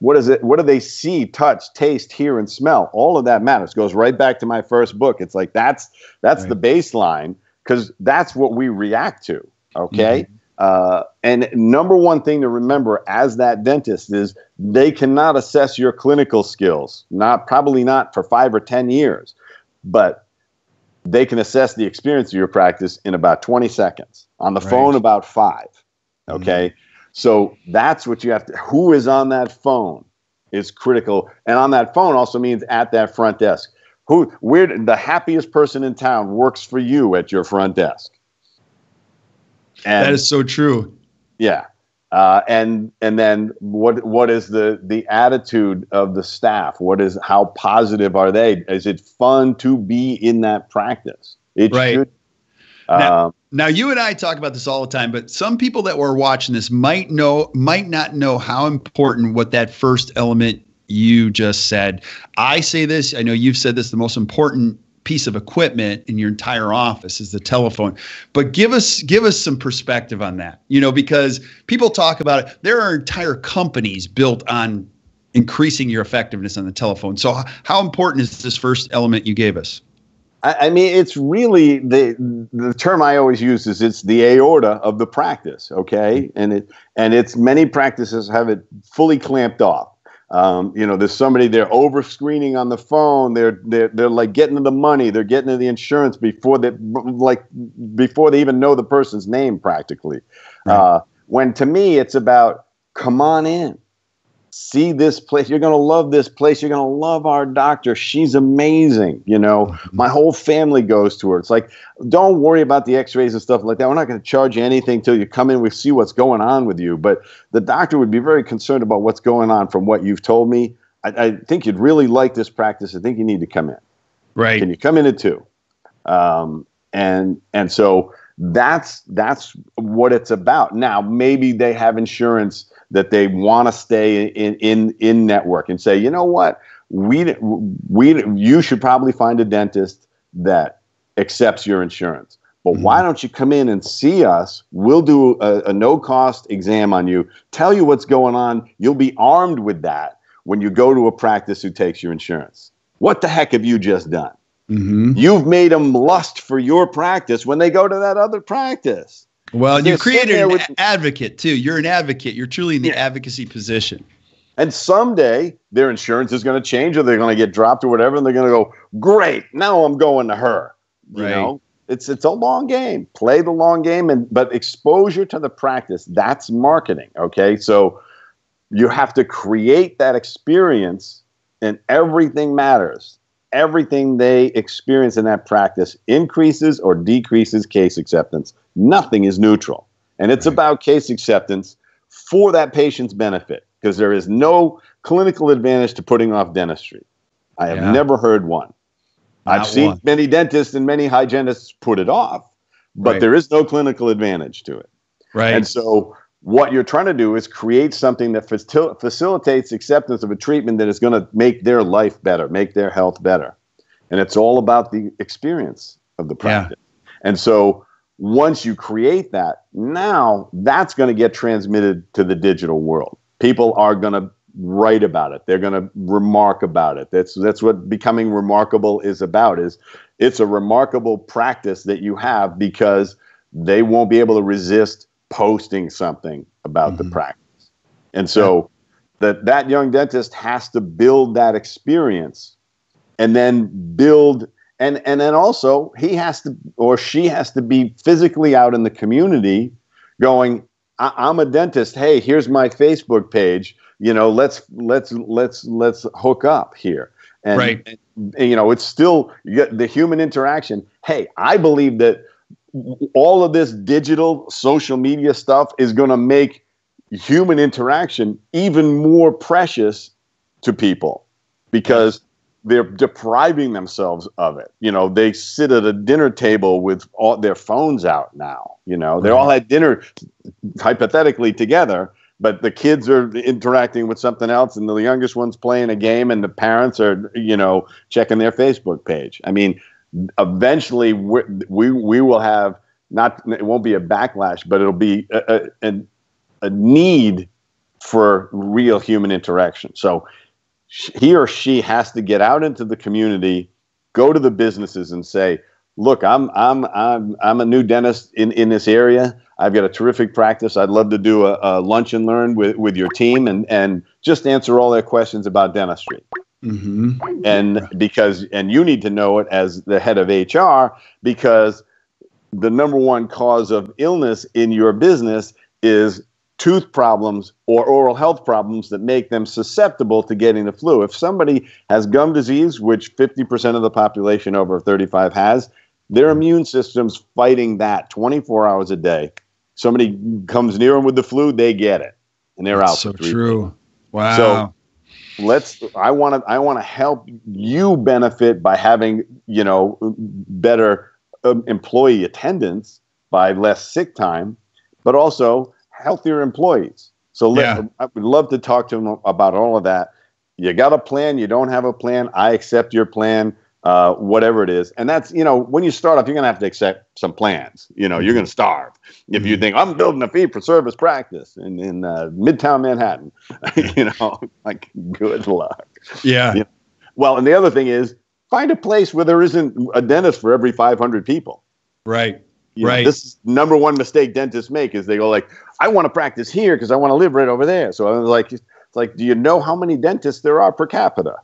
what is it? What do they see, touch, taste, hear, and smell? All of that matters. Goes right back to my first book. It's like that's the baseline because that's what we react to. Okay. And number one thing to remember as that dentist is they cannot assess your clinical skills. Probably not for 5 or 10 years, but they can assess the experience of your practice in about 20 seconds. On the phone, about 5. Okay. So that's what you have to, who is on that phone? is critical. And on that phone also means at that front desk. Where the happiest person in town works for you at your front desk. And that is so true. Yeah. And then what is the attitude of the staff? How positive are they? Is it fun to be in that practice? It right. should. Now you and I talk about this all the time, but some people that were watching this might not know how important what that first element you just said. I say this, I know you've said this, the most important piece of equipment in your entire office is the telephone. But give us some perspective on that, because people talk about it. There are entire companies built on increasing your effectiveness on the telephone. So how important is this first element you gave us? I mean, it's really the term I always use is it's the aorta of the practice. Okay. And it's many practices have it fully clamped off. There's somebody, they're over screening on the phone. They're like getting to the money. They're getting to the insurance before they even know the person's name practically. Right. When to me, it's about, come on in, see this place. You're going to love this place. You're going to love our doctor. She's amazing. My whole family goes to her. It's like, don't worry about the x-rays and stuff like that. We're not going to charge you anything till you come in. We see what's going on with you. But the doctor would be very concerned about what's going on from what you've told me. I think you'd really like this practice. I think you need to come in. Right. Can you come in at 2? And so that's what it's about. Now, maybe they have insurance that they want to stay in network and say, you know what, you should probably find a dentist that accepts your insurance. But why don't you come in and see us? We'll do a no-cost exam on you, tell you what's going on. You'll be armed with that when you go to a practice who takes your insurance. What the heck have you just done? Mm-hmm. You've made them lust for your practice when they go to that other practice. Well, you created an advocate too. You're an advocate. You're truly in the advocacy position. And someday their insurance is going to change, or they're going to get dropped or whatever, and they're going to go, great, now I'm going to her. Right. It's a long game. Play the long game, but exposure to the practice, that's marketing. Okay, so you have to create that experience, and everything matters. Everything they experience in that practice increases or decreases case acceptance. Nothing is neutral. And it's about case acceptance for that patient's benefit, because there is no clinical advantage to putting off dentistry. I have never heard one. I've seen many dentists and many hygienists put it off, but there is no clinical advantage to it. Right. And so what you're trying to do is create something that facilitates acceptance of a treatment that is going to make their life better, make their health better. And it's all about the experience of the practice. Yeah. And so once you create that, now that's going to get transmitted to the digital world. People are going to write about it. They're going to remark about it. That's what becoming remarkable is about. It's a remarkable practice that you have because they won't be able to resist posting something about the practice. And so that young dentist has to build that experience, and then build, and then also he has to, or she has to be physically out in the community going, I'm a dentist. Hey, here's my Facebook page. Let's hook up here. And, and it's still the human interaction. Hey, I believe that all of this digital social media stuff is going to make human interaction even more precious to people because they're depriving themselves of it. They sit at a dinner table with all their phones out now. They all had dinner hypothetically together, but the kids are interacting with something else, and the youngest one's playing a game, and the parents are, checking their Facebook page. I mean, eventually we will have it won't be a backlash, but it'll be a need for real human interaction. So he or she has to get out into the community, go to the businesses and say, look, I'm a new dentist in this area. I've got a terrific practice. I'd love to do a lunch and learn with your team and just answer all their questions about dentistry. Mm-hmm. And you need to know it as the head of HR, because the number one cause of illness in your business is tooth problems or oral health problems that make them susceptible to getting the flu. If somebody has gum disease, which 50% of the population over 35 has, their immune system's fighting that 24 hours a day. Somebody comes near them with the flu, they get it, and they're out. So true. Days. Wow. So I want to help you benefit by having, better employee attendance, by less sick time, but also healthier employees. So I would love to talk to them about all of that. You got a plan, you don't have a plan, I accept your plan, whatever it is. And that's, when you start off, you're going to have to accept some plans. You're going to starve. If you think, I'm building a fee-for-service practice in Midtown Manhattan, like, good luck. Yeah. Well, and the other thing is, find a place where there isn't a dentist for every 500 people. Right. This is number one mistake dentists make, is they go like, I want to practice here because I want to live right over there. So I was like, it's like, do you know how many dentists there are per capita?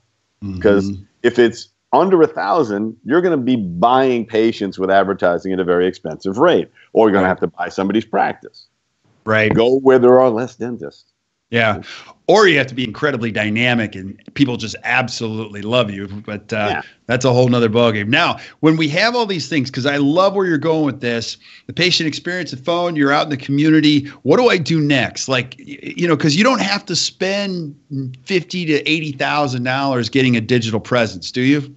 Because if it's under 1,000, you're going to be buying patients with advertising at a very expensive rate, or you're going to have to buy somebody's practice. Right. Go where there are less dentists. Yeah. Or you have to be incredibly dynamic and people just absolutely love you. But that's a whole nother ballgame. Now, when we have all these things, because I love where you're going with this, the patient experience, the phone, you're out in the community. What do I do next? Like, because you don't have to spend $50,000 to $80,000 getting a digital presence, do you?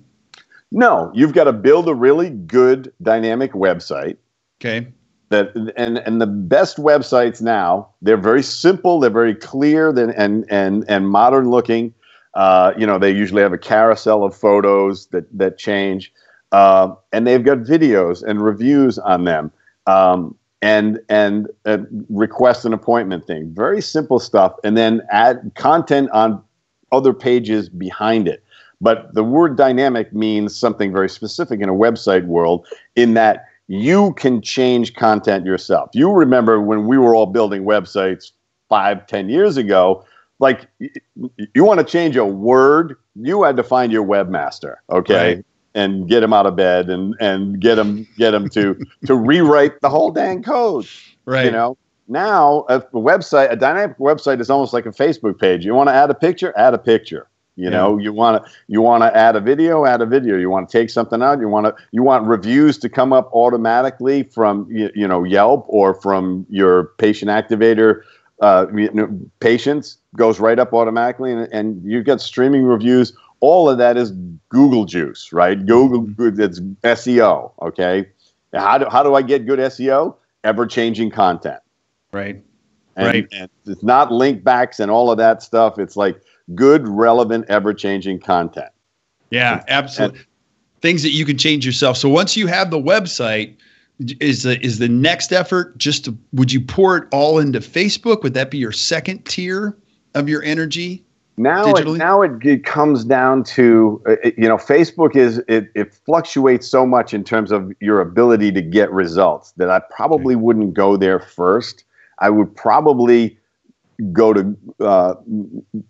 No, you've got to build a really good dynamic website. Okay. And the best websites now, they're very simple, they're very clear, and modern looking. They usually have a carousel of photos that change, and they've got videos and reviews on them, and request an appointment thing. Very simple stuff, and then add content on other pages behind it. But the word dynamic means something very specific in a website world, in that you can change content yourself. You remember when we were all building websites 5-10 years ago, like, you want to change a word, you had to find your webmaster, okay? Right. And get him out of bed and get him to rewrite the whole dang code. Right. Now a dynamic website is almost like a Facebook page. You want to add a picture, add a picture. You want to add a video, add a video. You want to take something out. You want reviews to come up automatically from Yelp or from your patient activator. Patients goes right up automatically, and you've got streaming reviews. All of that is Google juice, right? Google, it's SEO. Okay, how do I get good SEO? Ever changing content, right? And it's not link backs and all of that stuff. It's like good, relevant, ever-changing content. Yeah, absolutely. Things that you can change yourself. So once you have the website, is the next effort would you pour it all into Facebook? Would that be your second tier of your energy? Now it comes down to, Facebook it fluctuates so much in terms of your ability to get results that I probably wouldn't go there first. I would probably go to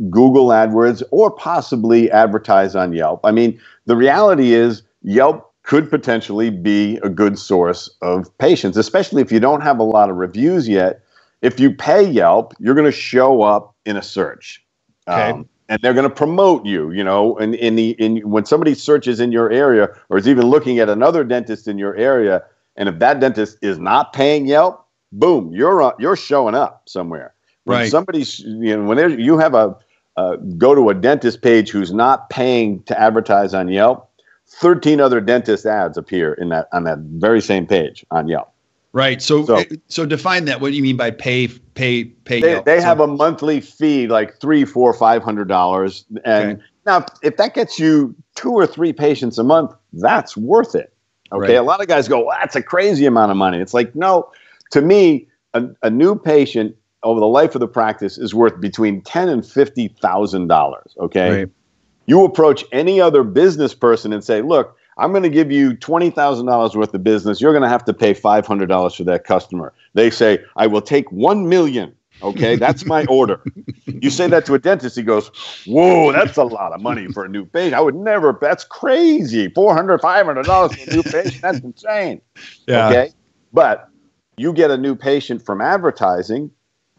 Google AdWords or possibly advertise on Yelp. I mean, the reality is Yelp could potentially be a good source of patients, especially if you don't have a lot of reviews yet. If you pay Yelp, you're going to show up in a search. Okay. And they're going to promote you, and when somebody searches in your area or is even looking at another dentist in your area, and if that dentist is not paying Yelp, boom, you're showing up somewhere. When right. Somebody's, when you have go to a dentist page who's not paying to advertise on Yelp, 13 other dentist ads appear on that very same page on Yelp. Right. So define that. What do you mean by pay Yelp? They have a monthly fee, like $300, $400, $500. And now if that gets you 2 or 3 patients a month, that's worth it. Okay. Right. A lot of guys go, well, that's a crazy amount of money. It's like, no, to me, a new patient over the life of the practice is worth between $10,000 and $50,000. Okay. Right. You approach any other business person and say, look, I'm going to give you $20,000 worth of business. You're going to have to pay $500 for that customer. They say, I will take 1 million. Okay, that's my order. You say that to a dentist, he goes, whoa, that's a lot of money for a new patient. I would never, that's crazy. $400, $500 for a new patient, that's insane. Yeah. Okay, but you get a new patient from advertising,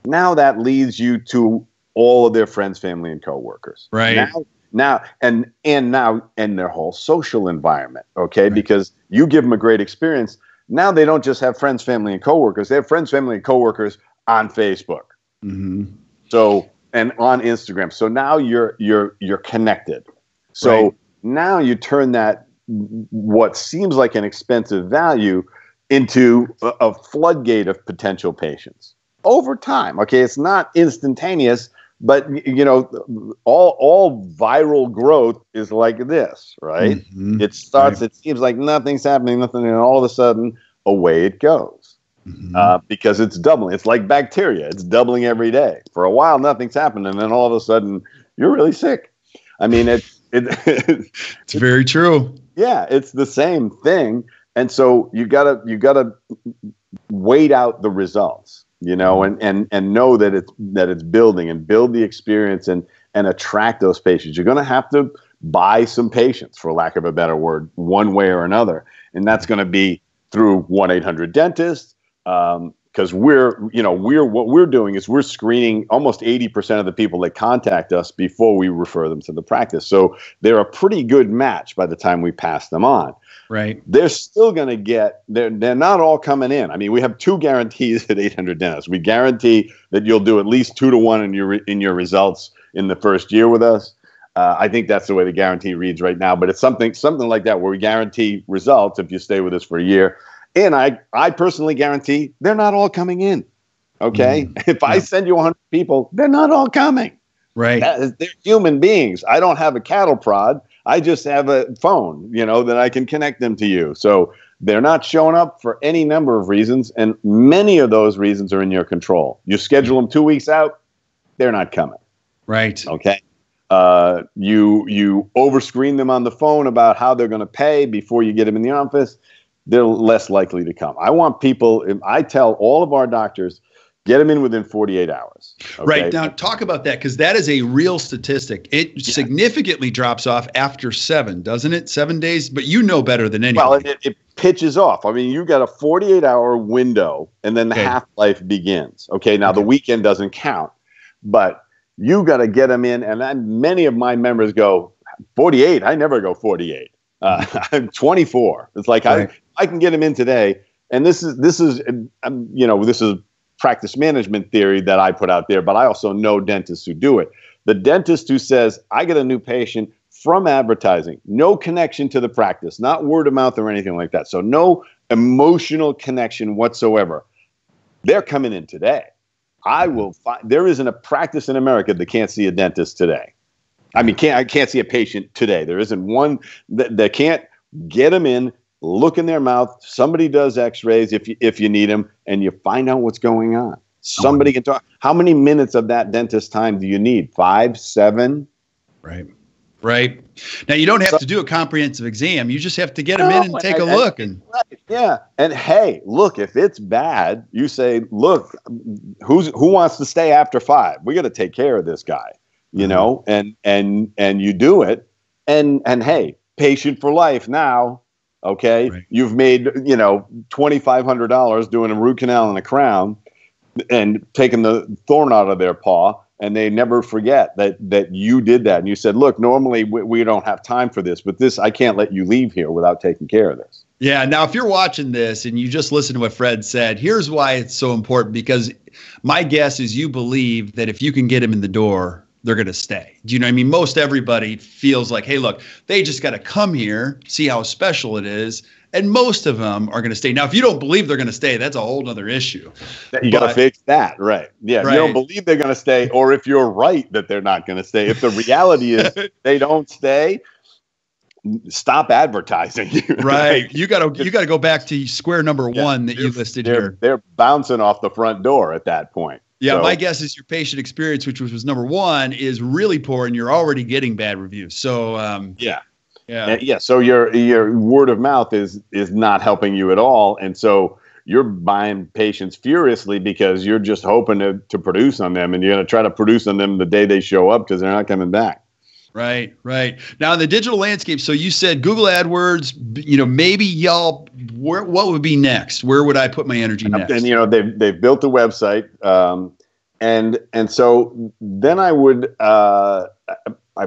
Now that leads you to all of their friends, family, and coworkers. Right. Now and their whole social environment. Okay. Right. Because you give them a great experience. Now they don't just have friends, family, and coworkers. They have friends, family, and coworkers on Facebook. Mm-hmm. So, and on Instagram. So now you're connected. So right. Now you turn that, what seems like an expensive value, into a floodgate of potential patients over time. Okay. It's not instantaneous, but all viral growth is like this, right? Mm-hmm. It starts, right. It seems like nothing's happening, and all of a sudden away it goes. Mm-hmm. Because it's doubling. It's like bacteria. It's doubling every day. For a while, nothing's happening, and then all of a sudden you're really sick. I mean, it's very true. Yeah. It's the same thing. And so you gotta wait out the results, and know that it's building, and build the experience and attract those patients. You're going to have to buy some patients, for lack of a better word, one way or another, and that's going to be through 1-800-DENTIST. Because what we're doing is we're screening almost 80% of the people that contact us before we refer them to the practice. So they're a pretty good match by the time we pass them on. Right. They're still going to get, they're not all coming in. I mean, we have 2 guarantees at 800-DENTIST. We guarantee that you'll do at least 2 to 1 in your results in the first year with us. I think that's the way the guarantee reads right now, but it's something like that, where we guarantee results if you stay with us for a year. And I personally guarantee they're not all coming in. Okay. If I send you 100 people, they're not all coming. Right. They're human beings. I don't have a cattle prod. I just have a phone, that I can connect them to you. So they're not showing up for any number of reasons. And many of those reasons are in your control. You schedule them 2 weeks out, they're not coming. Right. Okay. You overscreen them on the phone about how they're going to pay before you get them in the office. They're less likely to come. I want people, I tell all of our doctors, get them in within 48 hours. Okay? Right. Now, talk about that, because that is a real statistic. It significantly drops off after 7, doesn't it? 7 days, but you know better than anyone. Well, it pitches off. I mean, you got a 48-hour window, and then the half-life begins. Okay, now the weekend doesn't count, but you got to get them in, and many of my members go, 48? I never go 48. I'm 24. It's like I can get them in today, and this is practice management theory that I put out there, but I also know dentists who do it. The dentist who says, I get a new patient from advertising, no connection to the practice, not word of mouth or anything like that. So no emotional connection whatsoever. They're coming in today. There isn't a practice in America that can't see a dentist today. I mean, I can't see a patient today. There isn't one that can't get them in, look in their mouth. Somebody does x-rays if you need them, and you find out what's going on. Somebody can talk. How many minutes of that dentist time do you need? 5, 7? Right. Now, you don't have to do a comprehensive exam. You just have to get them in and take a look. Yeah. And hey, look, if it's bad, you say, look, who wants to stay after 5? We got to take care of this guy. And you do it, and hey, patient for life now. Okay. Right. You've made, $2,500 doing a root canal and a crown and taking the thorn out of their paw. And they never forget that you did that. And you said, look, normally we don't have time for this, but I can't let you leave here without taking care of this. Yeah. Now, if you're watching this and you just listen to what Fred said, here's why it's so important, because my guess is you believe that if you can get them in the door, they're going to stay. Do you know what I mean? Most everybody feels like, hey, look, they just got to come here, see how special it is. And most of them are going to stay. Now, if you don't believe they're going to stay, that's a whole other issue. You got to fix that. Right. Yeah. Right. If you don't believe they're going to stay, or if you're right that they're not going to stay, if the reality is they don't stay, stop advertising. Right. You got to go back to square number 1 that you listed here. They're bouncing off the front door at that point. Yeah, my guess is your patient experience, which was number 1, is really poor, and you're already getting bad reviews. So So your word of mouth is not helping you at all, and so you're buying patients furiously because you're just hoping to produce on them, and you're going to try to produce on them the day they show up because they're not coming back. Right. Now in the digital landscape, so you said Google AdWords, maybe Yelp. What would be next? Where would I put my energy next? And they've built a website, and so then I would I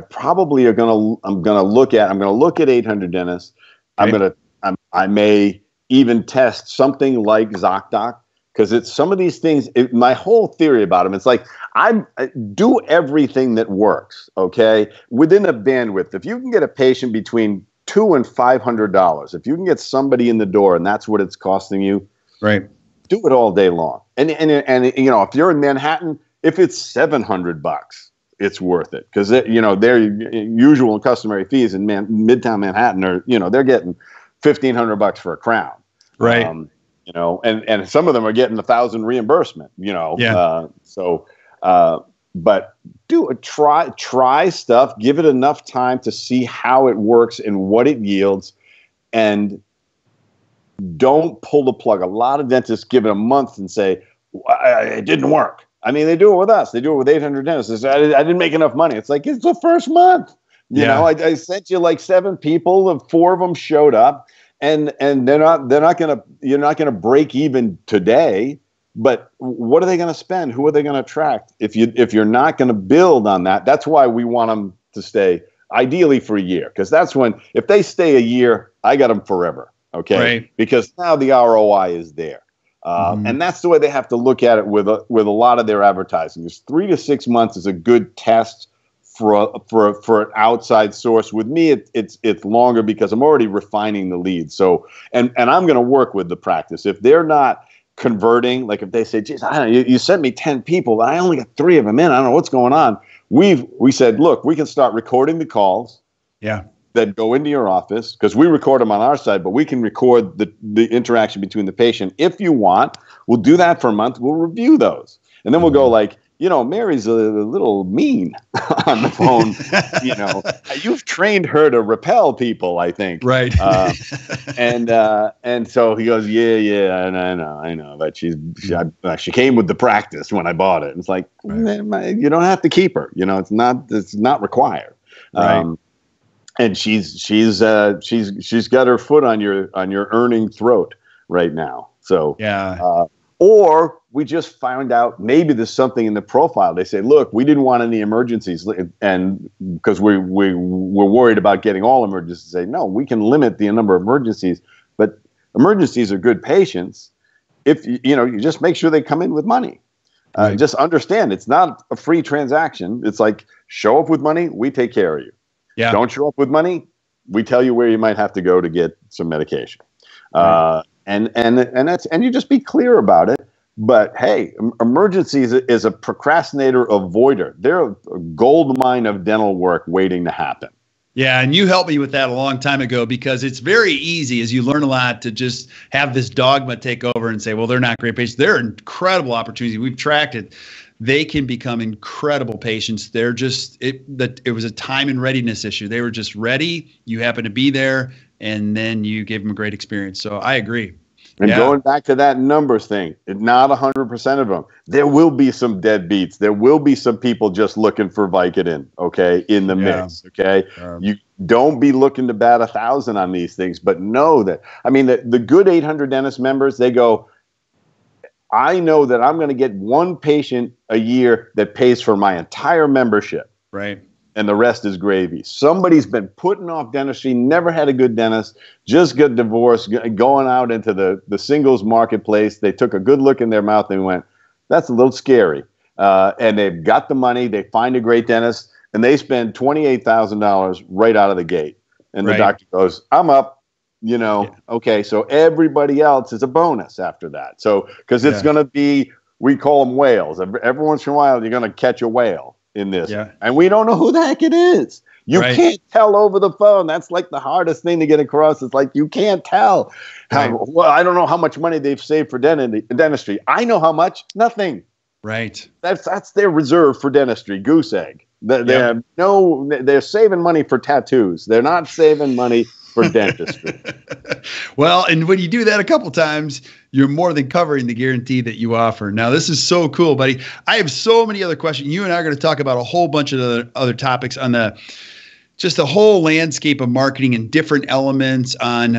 probably I'm gonna look at 800 dentists. Okay. I may even test something like ZocDoc, because it's some of these things. My whole theory about them, it's like I do everything that works, okay, within a bandwidth. If you can get a patient between $200 and $500, if you can get somebody in the door and that's what it's costing you, right, do it all day long. And you know, if you're in Manhattan, if it's $700, it's worth it, because their usual and customary fees in Midtown Manhattan are, they're getting $1,500 for a crown, right. And some of them are getting $1,000 reimbursement, Yeah. But try stuff, give it enough time to see how it works and what it yields, and don't pull the plug. A lot of dentists give it a month and say, it didn't work. I mean, they do it with us. They do it with 800 dentists. They say, I didn't make enough money. It's like, it's the first month. I sent you like 7 people, 4 of them showed up, and you're not gonna break even today. But what are they going to spend? Who are they going to attract? If you're not going to build on that, that's why we want them to stay ideally for a year, because that's when, if they stay a year, I got them forever. Okay, right. Because now the ROI is there. And that's the way they have to look at it with a lot of their advertising. There's 3 to 6 months is a good test for an outside source. With me, it's longer, because I'm already refining the lead. So and I'm going to work with the practice. If they're not converting, like if they say, geez, I don't know, you sent me 10 people, but I only got 3 of them in, I don't know what's going on. We said, look, we can start recording the calls. Yeah. That go into your office, because we record them on our side, but we can record the interaction between the patient. If you want, we'll do that for a month. We'll review those. And then we'll go like, Mary's a little mean on the phone. You've trained her to repel people, I think. Right. And so he goes, yeah, I know. But she came with the practice when I bought it. And it's like, right. You don't have to keep her. It's not required. Right. And she's got her foot on your earning throat right now. So yeah. Or we just found out maybe there's something in the profile. They say, look, we didn't want any emergencies, and because we're worried about getting all emergencies. Say, no, we can limit the number of emergencies, but emergencies are good patients. If you just make sure they come in with money. Right. Just understand, it's not a free transaction. It's like, show up with money, we take care of you. Yeah. Don't show up with money, we tell you where you might have to go to get some medication. Right. And you just be clear about it. But hey, emergencies is a procrastinator avoider. They're a gold mine of dental work waiting to happen. Yeah, and you helped me with that a long time ago, because it's very easy, as you learn a lot, to just have this dogma take over and say, well, they're not great patients. They're incredible opportunities. We've tracked it. They can become incredible patients. They're just, it was a time and readiness issue. They were just ready. You happen to be there, and then you gave them a great experience. So I agree. And going back to that numbers thing, not 100% of them. There will be some deadbeats. There will be some people just looking for Vicodin, okay, in the mix, okay? You don't be looking to bat 1,000 on these things, but know that, I mean, the good 800 dentist members, they go, I know that I'm going to get 1 patient a year that pays for my entire membership. Right. And the rest is gravy. Somebody's been putting off dentistry, never had a good dentist, just got divorced, going out into the singles marketplace. They took a good look in their mouth and went, that's a little scary. And they've got the money, they find a great dentist, and they spend $28,000 right out of the gate. And the doctor goes, I'm up. Okay, so everybody else is a bonus after that. So, because it's going to be, we call them whales. Every once in a while, you're going to catch a whale in this. Yeah. And we don't know who the heck it is. You can't tell over the phone. That's like the hardest thing to get across. It's like, you can't tell. Well, I don't know how much money they've saved for dentistry. I know how much. Nothing. Right. That's their reserve for dentistry. Goose egg. They're saving money for tattoos. They're not saving money for dentistry. Well, and when you do that a couple times, you're more than covering the guarantee that you offer. Now, this is so cool, buddy. I have so many other questions. You and I are going to talk about a whole bunch of other topics on the just the whole landscape of marketing and different elements on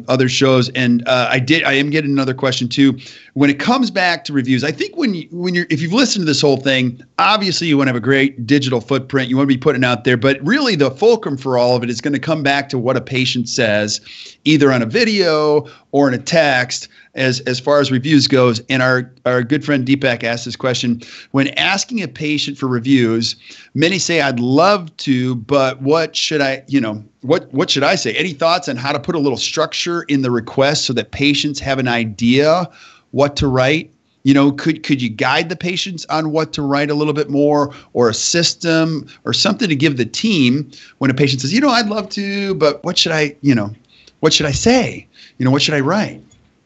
other shows. And I am getting another question too. When it comes back to reviews, I think if you've listened to this whole thing, obviously you want to have a great digital footprint. You want to be putting out there, but really the fulcrum for all of it is going to come back to what a patient says, either on a video or in a text, as far as reviews goes. And our good friend Deepak asked this question: when asking a patient for reviews, many say, I'd love to, but what should I say? Any thoughts on how to put a little structure in the request so that patients have an idea what to write? Could you guide the patients on what to write a little bit more, or a system or something to give the team when a patient says, I'd love to, but what should I say? What should I write?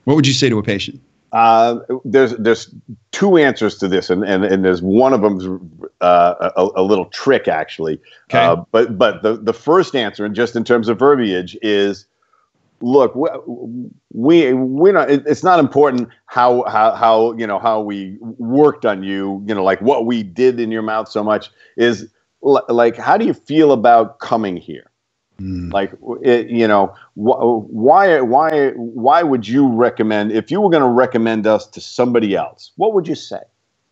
What would you say to a patient? There's two answers to this, and there's one of them's a little trick actually. Okay. But the first answer, and just in terms of verbiage, is look, we're not. It's not important how we worked on you. Like what we did in your mouth so much is like how do you feel about coming here? Like, why would you recommend, if you were going to recommend us to somebody else, what would you say?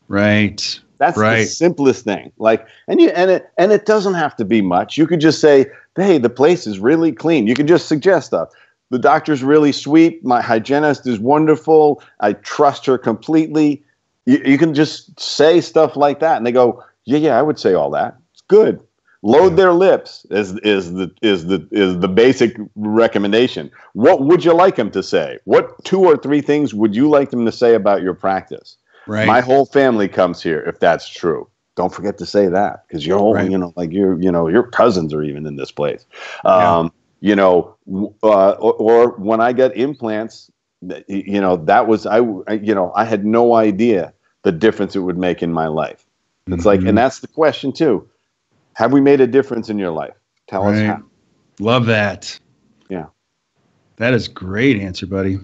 Right. That's the simplest thing. Like, and it doesn't have to be much. You could just say, hey, the place is really clean. You can just suggest stuff. The doctor's really sweet. My hygienist is wonderful. I trust her completely. You can just say stuff like that. And they go, yeah, I would say all that. It's good. Load their lips is the basic recommendation. What would you like them to say? What 2 or 3 things would you like them to say about your practice? Right. My whole family comes here, if that's true. Don't forget to say that, because your whole, your cousins are even in this place. Or when I got implants, that was I had no idea the difference it would make in my life. It's like, and that's the question too. Have we made a difference in your life? Tell us how. Love that. Yeah. That is a great answer, buddy.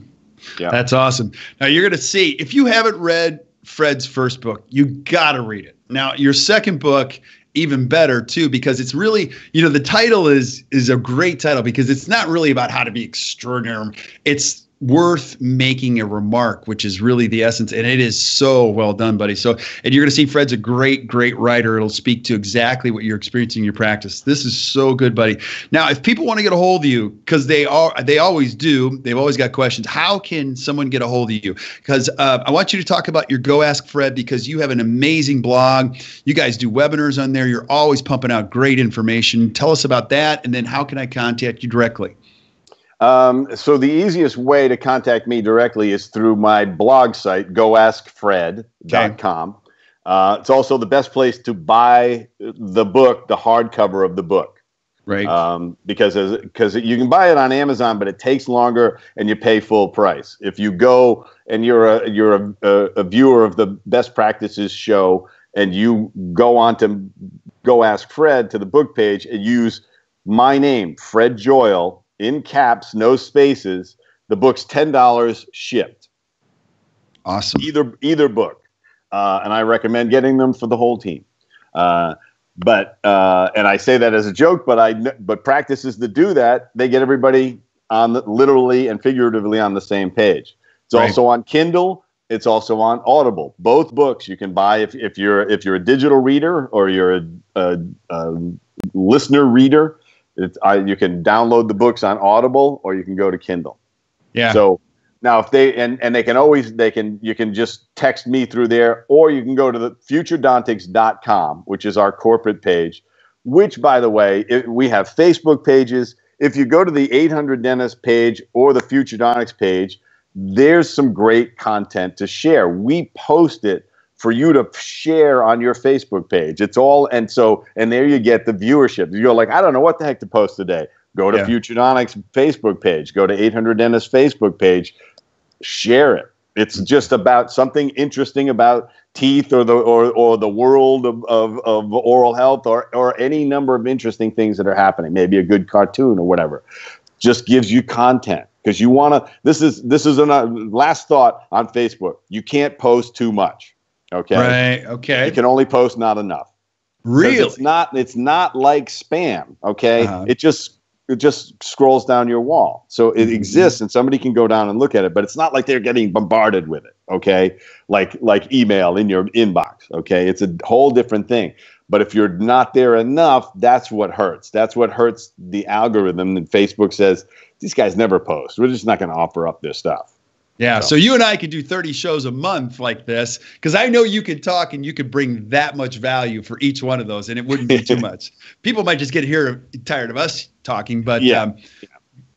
Yeah. That's awesome. Now you're going to see, if you haven't read Fred's first book, you got to read it. Now your second book, even better too, because it's really, the title is a great title, because it's not really about how to be extraordinary. It's worth making a remark, which is really the essence. And it is so well done, buddy. So, and you're going to see Fred's a great, great writer. It'll speak to exactly what you're experiencing in your practice. This is so good, buddy. Now, if people want to get a hold of you, because they always do, they've always got questions. How can someone get a hold of you? Because I want you to talk about your Go Ask Fred, because you have an amazing blog. You guys do webinars on there. You're always pumping out great information. Tell us about that. And then how can I contact you directly? So the easiest way to contact me directly is through my blog site, goaskfred.com. It's also the best place to buy the book, the hardcover of the book. Right. Because you can buy it on Amazon, but it takes longer and you pay full price. If you go and you're a viewer of the Best Practices show, and you go on to Go Ask Fred to the book page and use my name, Fred Joyal, in caps, no spaces, the book's $10 shipped. Awesome. Either book. And I recommend getting them for the whole team. And I say that as a joke, but practices that do that, they get everybody literally and figuratively on the same page. It's also on Kindle. It's also on Audible. Both books you can buy if you're a digital reader or you're a listener reader. You can download the books on Audible, or you can go to Kindle. Yeah. So now if you can just text me through there, or you can go to the futuredontics.com, which is our corporate page, which, by the way, we have Facebook pages. If you go to the 800 Dentist page or the Future Dontics page, there's some great content to share. We post it for you to share on your Facebook page. It's all, and there you get the viewership. You go like, I don't know what the heck to post today. Go to Future Dontics Facebook page, go to 800 Dentist Facebook page, share it. It's just about something interesting about teeth or the world of oral health or any number of interesting things that are happening. Maybe a good cartoon or whatever. Just gives you content, because you want to. This is a last thought on Facebook. You can't post too much. Okay. Right. Okay. You can only post not enough. Really? It's not like spam. Okay. Uh-huh. It just scrolls down your wall. So it exists and somebody can go down and look at it, but it's not like they're getting bombarded with it. Okay. Like email in your inbox. Okay. It's a whole different thing. But if you're not there enough, that's what hurts. That's what hurts the algorithm. And Facebook says, these guys never post. We're just not going to offer up their stuff. Yeah. So you and I could do 30 shows a month like this, because I know you could talk and you could bring that much value for each one of those, and it wouldn't be too much. People might just get tired of us talking, but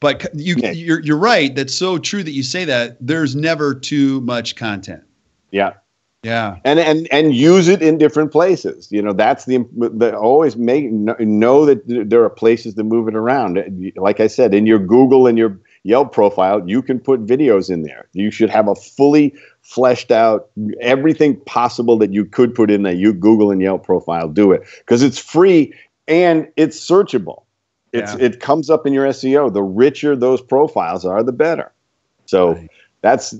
but you're right. That's so true that you say that. There's never too much content. Yeah. Yeah. And use it in different places. You know, that's the always know that there are places to move it around. Like I said, in your Google and your Yelp profile, you can put videos in there. You should have a fully fleshed out everything possible that you could put in there. You Google and Yelp profile, do it, because it's free and it's searchable. It comes up in your SEO. The richer those profiles are, the better. So that's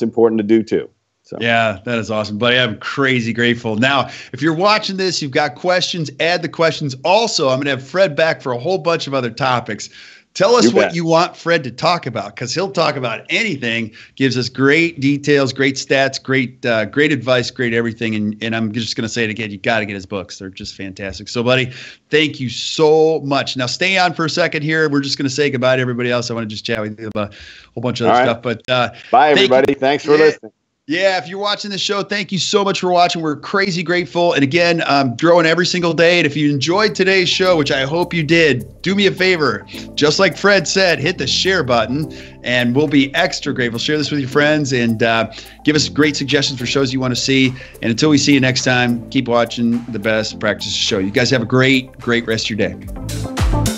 important to do too. So. Yeah, that is awesome, buddy. I'm crazy grateful. Now, if you're watching this, you've got questions, add the questions. Also, I'm going to have Fred back for a whole bunch of other topics. Tell us what you want Fred to talk about, because he'll talk about anything, gives us great details, great stats, great advice, great everything. And I'm just going to say it again, you got to get his books. They're just fantastic. So, buddy, thank you so much. Now, stay on for a second here. We're just going to say goodbye to everybody else. I want to just chat with you about a whole bunch of other stuff. But bye, everybody. Thanks for listening. Yeah, if you're watching this show, thank you so much for watching. We're crazy grateful. And again, growing every single day. And if you enjoyed today's show, which I hope you did, do me a favor. Just like Fred said, hit the share button and we'll be extra grateful. Share this with your friends and give us great suggestions for shows you want to see. And until we see you next time, keep watching the Best Practices Show. You guys have a great rest of your day.